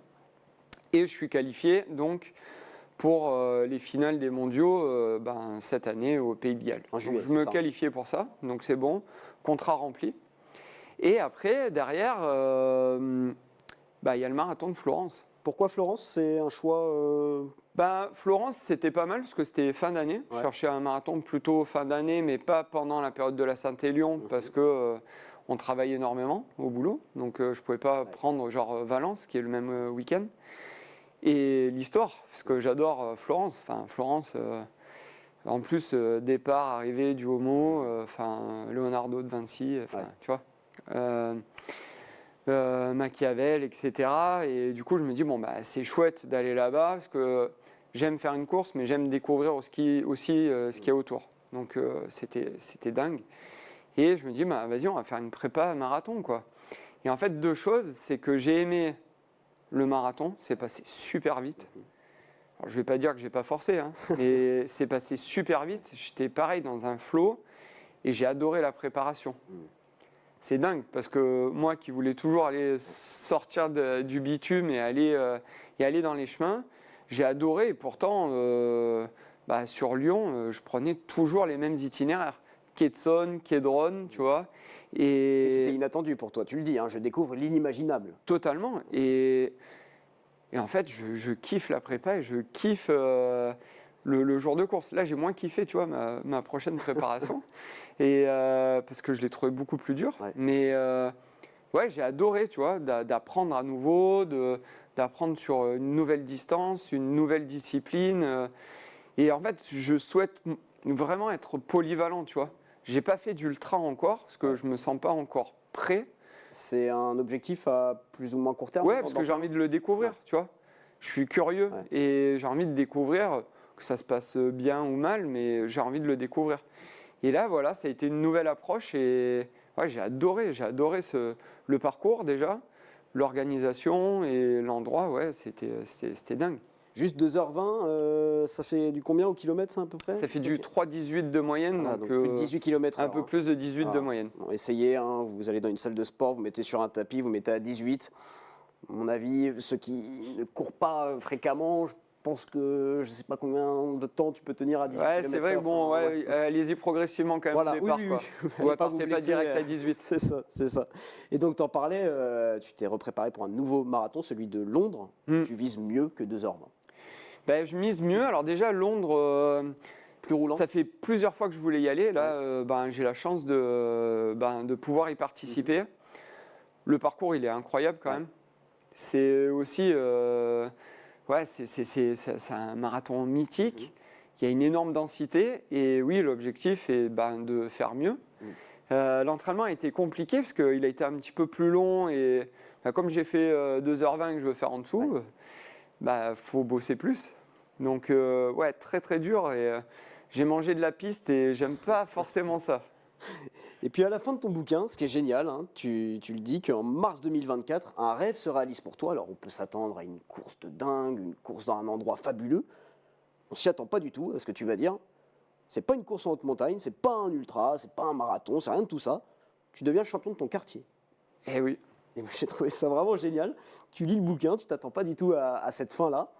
Speaker 2: Et je suis qualifié donc pour les finales des mondiaux cette année au Pays de Galles. Je me qualifiais pour ça, donc c'est bon. Contrat rempli. Et après, derrière, il y a le marathon de Florence.
Speaker 1: Pourquoi Florence? C'est un choix
Speaker 2: Florence, c'était pas mal parce que c'était fin d'année. Je cherchais un marathon plutôt fin d'année, mais pas pendant la période de la Saint-Élion, parce que... on travaille énormément au boulot, donc je ne pouvais pas prendre genre Valence, qui est le même week-end. Et l'histoire, parce que j'adore Florence. Florence, en plus, départ, arrivée du Homo, Leonardo de Vinci, tu vois, Machiavel, etc. Et du coup, je me dis, c'est chouette d'aller là-bas, parce que j'aime faire une course, mais j'aime découvrir aussi ce qu'il y a autour. Donc c'était dingue. Et je me dis, vas-y, on va faire une prépa marathon, quoi. Et en fait, 2 choses, c'est que j'ai aimé le marathon, c'est passé super vite. Alors, je ne vais pas dire que je n'ai pas forcé, mais c'est passé super vite. J'étais pareil dans un flow et j'ai adoré la préparation. C'est dingue, parce que moi qui voulais toujours aller sortir du bitume et aller dans les chemins, j'ai adoré. Et pourtant, sur Lyon, je prenais toujours les mêmes itinéraires. Quai-de-Saône, Quai-de-Rhône, tu vois. Et
Speaker 1: c'était inattendu pour toi, tu le dis, je découvre l'inimaginable.
Speaker 2: Totalement. Et en fait, je kiffe la prépa et je kiffe le jour de course. Là, j'ai moins kiffé, tu vois, ma prochaine préparation. Et, parce que je l'ai trouvé beaucoup plus dur. Mais j'ai adoré, tu vois, d'apprendre à nouveau, d'apprendre sur une nouvelle distance, une nouvelle discipline. Et en fait, je souhaite vraiment être polyvalent, tu vois. J'ai pas fait d'ultra encore, parce que je me sens pas encore prêt.
Speaker 1: C'est un objectif à plus ou moins court terme?
Speaker 2: Ouais, parce que j'ai envie de le découvrir, tu vois. Je suis curieux et j'ai envie de découvrir, que ça se passe bien ou mal, mais j'ai envie de le découvrir. Et là, voilà, ça a été une nouvelle approche et j'ai adoré le parcours déjà, l'organisation et l'endroit, c'était dingue.
Speaker 1: Juste 2h20, ça fait du combien au kilomètre, ça, à peu près?
Speaker 2: Ça fait du 3,18 de moyenne,
Speaker 1: Voilà,
Speaker 2: donc,
Speaker 1: donc plus de 18 km/h.
Speaker 2: un peu plus de 18 de
Speaker 1: Voilà.
Speaker 2: moyenne.
Speaker 1: Bon, essayez, hein, vous allez dans une salle de sport, vous mettez sur un tapis, vous mettez à 18. À mon avis, ceux qui ne courent pas fréquemment, je pense que je ne sais pas combien de temps tu peux tenir à 18
Speaker 2: Ouais,
Speaker 1: km/h.
Speaker 2: c'est vrai, bon, ouais, allez-y progressivement quand même
Speaker 1: Voilà,
Speaker 2: au départ,
Speaker 1: oui,
Speaker 2: quoi.
Speaker 1: oui.
Speaker 2: Ou
Speaker 1: Allez pas
Speaker 2: partez
Speaker 1: vous
Speaker 2: pas
Speaker 1: blesser,
Speaker 2: direct à 18.
Speaker 1: C'est ça, c'est ça. Et donc, tu en parlais, tu t'es repréparé pour un nouveau marathon, celui de Londres. Tu vises mieux que 2h20.
Speaker 2: Ben, je mise mieux. Alors déjà, Londres,
Speaker 1: Plus roulant.
Speaker 2: ça fait plusieurs fois que je voulais y aller. Là, j'ai la chance de pouvoir y participer. Le parcours, il est incroyable quand même. C'est aussi... ouais, c'est un marathon mythique. Il y a une énorme densité. Et oui, l'objectif est de faire mieux. L'entraînement a été compliqué parce qu'il a été un petit peu plus long. Et comme j'ai fait 2h20 et que je veux faire en dessous, faut bosser plus. Donc, ouais, très très dur. Et j'ai mangé de la piste et j'aime pas forcément ça.
Speaker 1: Et puis à la fin de ton bouquin, ce qui est génial, hein, tu le dis qu'en mars 2024, un rêve se réalise pour toi. Alors on peut s'attendre à une course de dingue, une course dans un endroit fabuleux. On s'y attend pas du tout à ce que tu vas dire. C'est pas une course en haute montagne, c'est pas un ultra, c'est pas un marathon, c'est rien de tout ça. Tu deviens champion de ton quartier.
Speaker 2: Eh oui.
Speaker 1: Et moi, j'ai trouvé ça vraiment génial. Tu lis le bouquin, tu t'attends pas du tout à cette fin-là,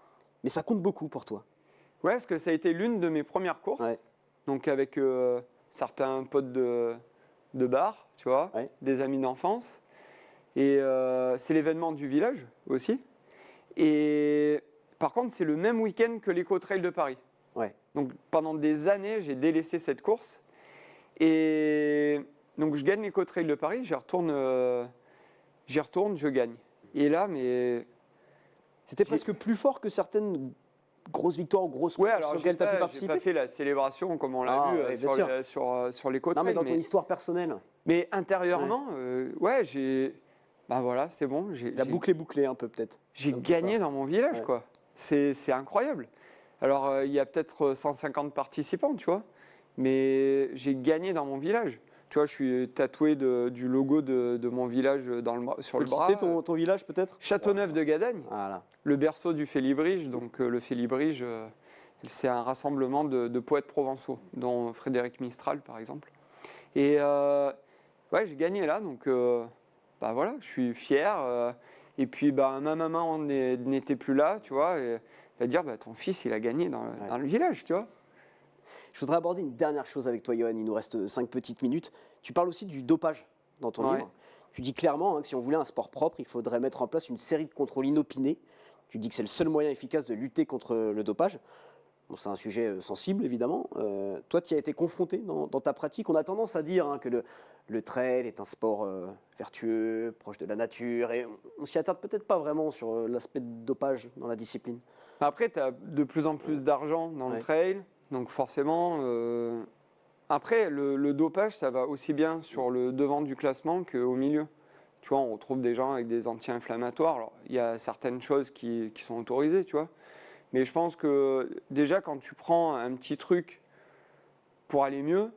Speaker 1: mais ça compte beaucoup pour toi.
Speaker 2: Ouais, parce que ça a été l'une de mes premières courses.
Speaker 1: Ouais.
Speaker 2: Donc avec certains potes de bar, tu vois, des amis d'enfance. Et c'est l'événement du village aussi. Et par contre, c'est le même week-end que l'Eco-Trail de Paris.
Speaker 1: Ouais.
Speaker 2: Donc pendant des années, j'ai délaissé cette course. Et donc je gagne l'Eco-Trail de Paris, j'y retourne, je gagne. Et là, mais...
Speaker 1: C'était presque plus fort que certaines grosses victoires, grosses
Speaker 2: Ouais,
Speaker 1: courses
Speaker 2: alors
Speaker 1: auxquelles tu as pu
Speaker 2: j'ai
Speaker 1: participer.
Speaker 2: pas fait la célébration comme on l'a vu
Speaker 1: ouais, bien
Speaker 2: sur l'Eco-Trail.
Speaker 1: Non, mais dans ton histoire personnelle.
Speaker 2: Mais intérieurement, j'ai... Ben voilà, c'est bon.
Speaker 1: La boucle est bouclée un peu peut-être.
Speaker 2: J'ai gagné dans mon village,
Speaker 1: Ouais.
Speaker 2: quoi. C'est incroyable. Alors, il y a peut-être 150 participants, tu vois. Mais j'ai gagné dans mon village. Tu vois, je suis tatoué du logo de mon village sur le bras.
Speaker 1: Tu peux citer ton village peut-être?
Speaker 2: Châteauneuf de Gadagne,
Speaker 1: Voilà.
Speaker 2: le berceau du Félibrige. Donc, le Félibrige, c'est un rassemblement de poètes provençaux, dont Frédéric Mistral, par exemple. Et ouais, j'ai gagné là, donc... voilà, je suis fier. Et puis, ma maman n'était plus là, tu vois. Et elle va dire, ton fils, il a gagné dans le village, tu vois.
Speaker 1: Je voudrais aborder une dernière chose avec toi, Johan. Il nous reste 5 petites minutes. Tu parles aussi du dopage dans ton livre. Tu dis clairement que si on voulait un sport propre, il faudrait mettre en place une série de contrôles inopinés. Tu dis que c'est le seul moyen efficace de lutter contre le dopage. Bon, c'est un sujet sensible, évidemment. Toi, tu y as été confronté dans ta pratique. On a tendance à dire que le trail est un sport vertueux, proche de la nature. Et on s'y attarde peut-être pas vraiment sur l'aspect de dopage dans la discipline.
Speaker 2: Après, tu as de plus en plus d'argent dans le trail. Donc forcément... Après, le dopage, ça va aussi bien sur le devant du classement qu'au milieu. Tu vois, on retrouve des gens avec des anti-inflammatoires. Alors, il y a certaines choses qui sont autorisées, tu vois. Mais je pense que déjà, quand tu prends un petit truc pour aller mieux,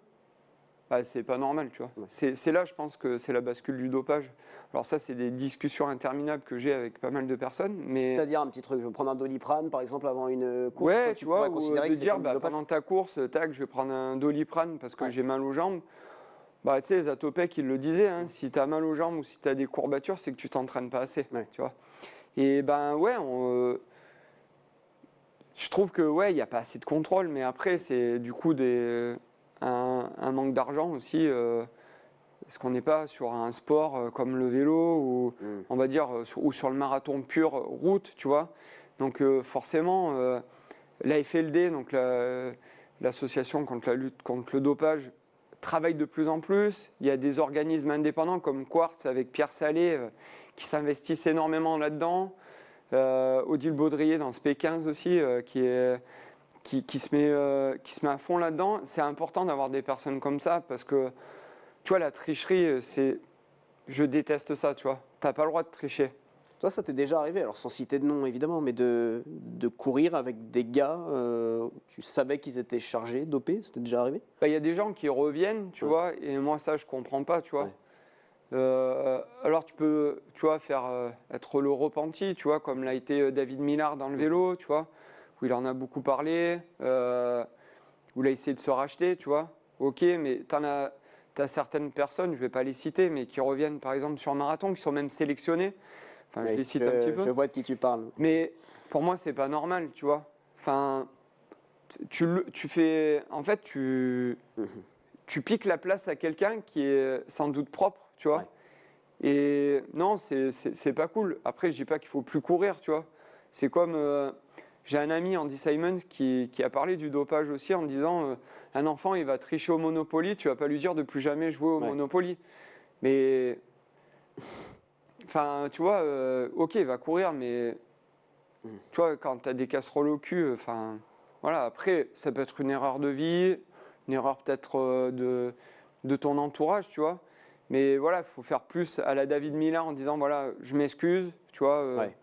Speaker 2: c'est pas normal, tu vois. C'est là, je pense que c'est la bascule du dopage. Alors ça, c'est des discussions interminables que j'ai avec pas mal de personnes. Mais...
Speaker 1: C'est-à-dire un petit truc, je vais prendre un Doliprane, par exemple, avant une course.
Speaker 2: Ouais, tu vois, ou de dire,
Speaker 1: dopage.
Speaker 2: pendant ta course, tac, je vais prendre un Doliprane parce que j'ai mal aux jambes. Tu sais, Zatopek, il le disait, si tu as mal aux jambes ou si tu as des courbatures, c'est que tu t'entraînes pas assez, tu vois. Et je trouve que, il n'y a pas assez de contrôle, mais après, c'est du coup un manque d'argent aussi. Est-ce qu'on n'est pas sur un sport comme le vélo ou on va dire ou sur le marathon pur route, tu vois. Donc forcément, l'AFLD, donc l'association contre la lutte contre le dopage, travaille de plus en plus. Il y a des organismes indépendants comme Quartz avec Pierre Salé qui s'investissent énormément là-dedans. Odile Baudrier dans SP15 aussi qui se met à fond là-dedans. C'est important d'avoir des personnes comme ça parce que tu vois, la tricherie, je déteste ça, tu vois. T'as pas le droit de tricher.
Speaker 1: Toi, ça t'est déjà arrivé, alors sans citer de nom évidemment, mais de courir avec des gars, tu savais qu'ils étaient chargés, dopés, c'était déjà arrivé?
Speaker 2: Il y a des gens qui reviennent, tu vois, et moi ça je comprends pas, tu vois. Alors tu peux, tu vois, être le repenti, tu vois, comme l'a été David Millard dans le vélo, tu vois, où il en a beaucoup parlé, où il a essayé de se racheter, tu vois. Ok, mais t'as certaines personnes, je vais pas les citer, mais qui reviennent par exemple sur marathon, qui sont même sélectionnés. Enfin, je les cite un petit peu.
Speaker 1: Je vois de qui tu parles.
Speaker 2: Mais pour moi, c'est pas normal, tu vois. Enfin, en fait, tu piques la place à quelqu'un qui est sans doute propre, tu vois. Ouais. Et non, c'est pas cool. Après, je dis pas qu'il faut plus courir, tu vois. C'est comme j'ai un ami, Andy Simons, qui a parlé du dopage aussi en disant un enfant, il va tricher au Monopoly, tu vas pas lui dire de plus jamais jouer au Monopoly. Mais enfin, tu vois, ok, il va courir, mais tu vois, quand tu as des casseroles au cul, enfin, voilà. Après, ça peut être une erreur de vie, une erreur peut-être de ton entourage, tu vois. Mais voilà, il faut faire plus à la David Millard en disant, voilà, je m'excuse, tu vois.
Speaker 1: Ouais.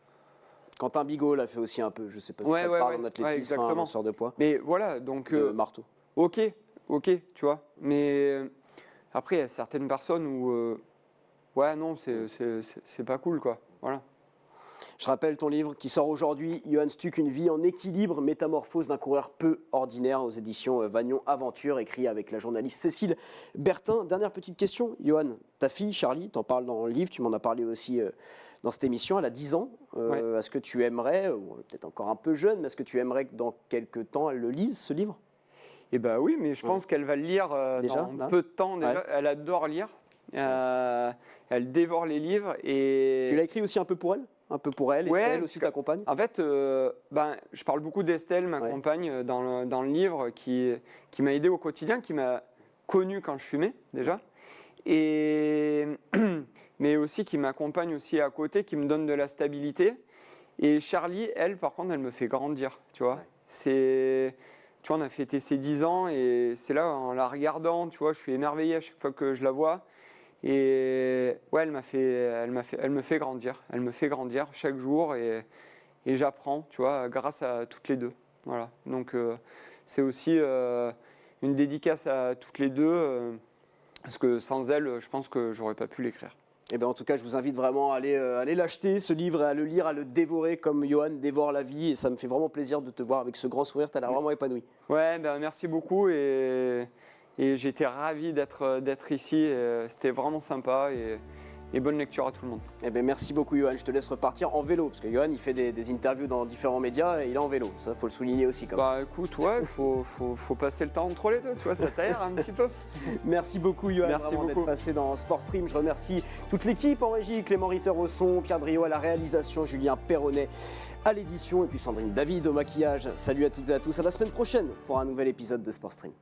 Speaker 1: Quentin Bigot l'a fait aussi un peu, je sais pas si ça te parle en athlétisme, un lanceur de poids.
Speaker 2: Mais voilà, donc...
Speaker 1: marteau.
Speaker 2: Ok, tu vois. Mais après, il y a certaines personnes où... ouais, non, c'est pas cool, quoi. Voilà.
Speaker 1: Je rappelle ton livre qui sort aujourd'hui, Johan Stuck, une vie en équilibre, métamorphose d'un coureur peu ordinaire, aux éditions Vagnon Aventure, écrit avec la journaliste Cécile Bertin. Dernière petite question, Johan, ta fille Charlie, t'en parles dans le livre, tu m'en as parlé aussi dans cette émission, elle a 10 ans.
Speaker 2: Ouais.
Speaker 1: Est-ce que tu aimerais, ou peut-être encore un peu jeune, mais est-ce que tu aimerais que dans quelques temps elle le lise, ce livre ?
Speaker 2: Eh bien oui, mais je pense qu'elle va le lire dans peu de temps déjà. Ouais. Elle adore lire, elle dévore les livres. Et...
Speaker 1: Tu l'as écrit aussi un peu pour elle ? Un peu pour elle, et elle aussi t'accompagne ?
Speaker 2: En fait, je parle beaucoup d'Estelle, ma compagne, dans le livre, qui m'a aidé au quotidien, qui m'a connu quand je fumais déjà, mais aussi qui m'accompagne aussi à côté, qui me donne de la stabilité. Et Charlie, elle, par contre, elle me fait grandir, tu vois. Tu vois, on a fêté ses 10 ans, et c'est là, en la regardant, tu vois, je suis émerveillé à chaque fois que je la vois. Et ouais, elle me fait grandir. Elle me fait grandir chaque jour et j'apprends, tu vois, grâce à toutes les deux. Voilà. Donc c'est aussi une dédicace à toutes les deux parce que sans elle, je pense que j'aurais pas pu l'écrire.
Speaker 1: Eh bien, en tout cas, je vous invite vraiment à aller l'acheter, ce livre, et à le lire, à le dévorer comme Johan dévore la vie. Et ça me fait vraiment plaisir de te voir avec ce grand sourire. Tu as l'air vraiment épanoui.
Speaker 2: Ouais, merci beaucoup. Et j'ai été ravi d'être ici. C'était vraiment sympa. Et bonne lecture à tout le monde.
Speaker 1: Eh bien, merci beaucoup, Johan. Je te laisse repartir en vélo. Parce que Johan, il fait des interviews dans différents médias et il est en vélo. Ça, il faut le souligner aussi.
Speaker 2: Écoute, ouais, faut passer le temps entre les deux. Tu vois, ça t'aère un petit peu.
Speaker 1: Merci beaucoup, Johan, d'être passé dans Sport Stream. Je remercie toute l'équipe en régie. Clément Ritter au son, Pierre Driot à la réalisation, Julien Perronnet à l'édition et puis Sandrine David au maquillage. Salut à toutes et à tous. À la semaine prochaine pour un nouvel épisode de Sport Stream.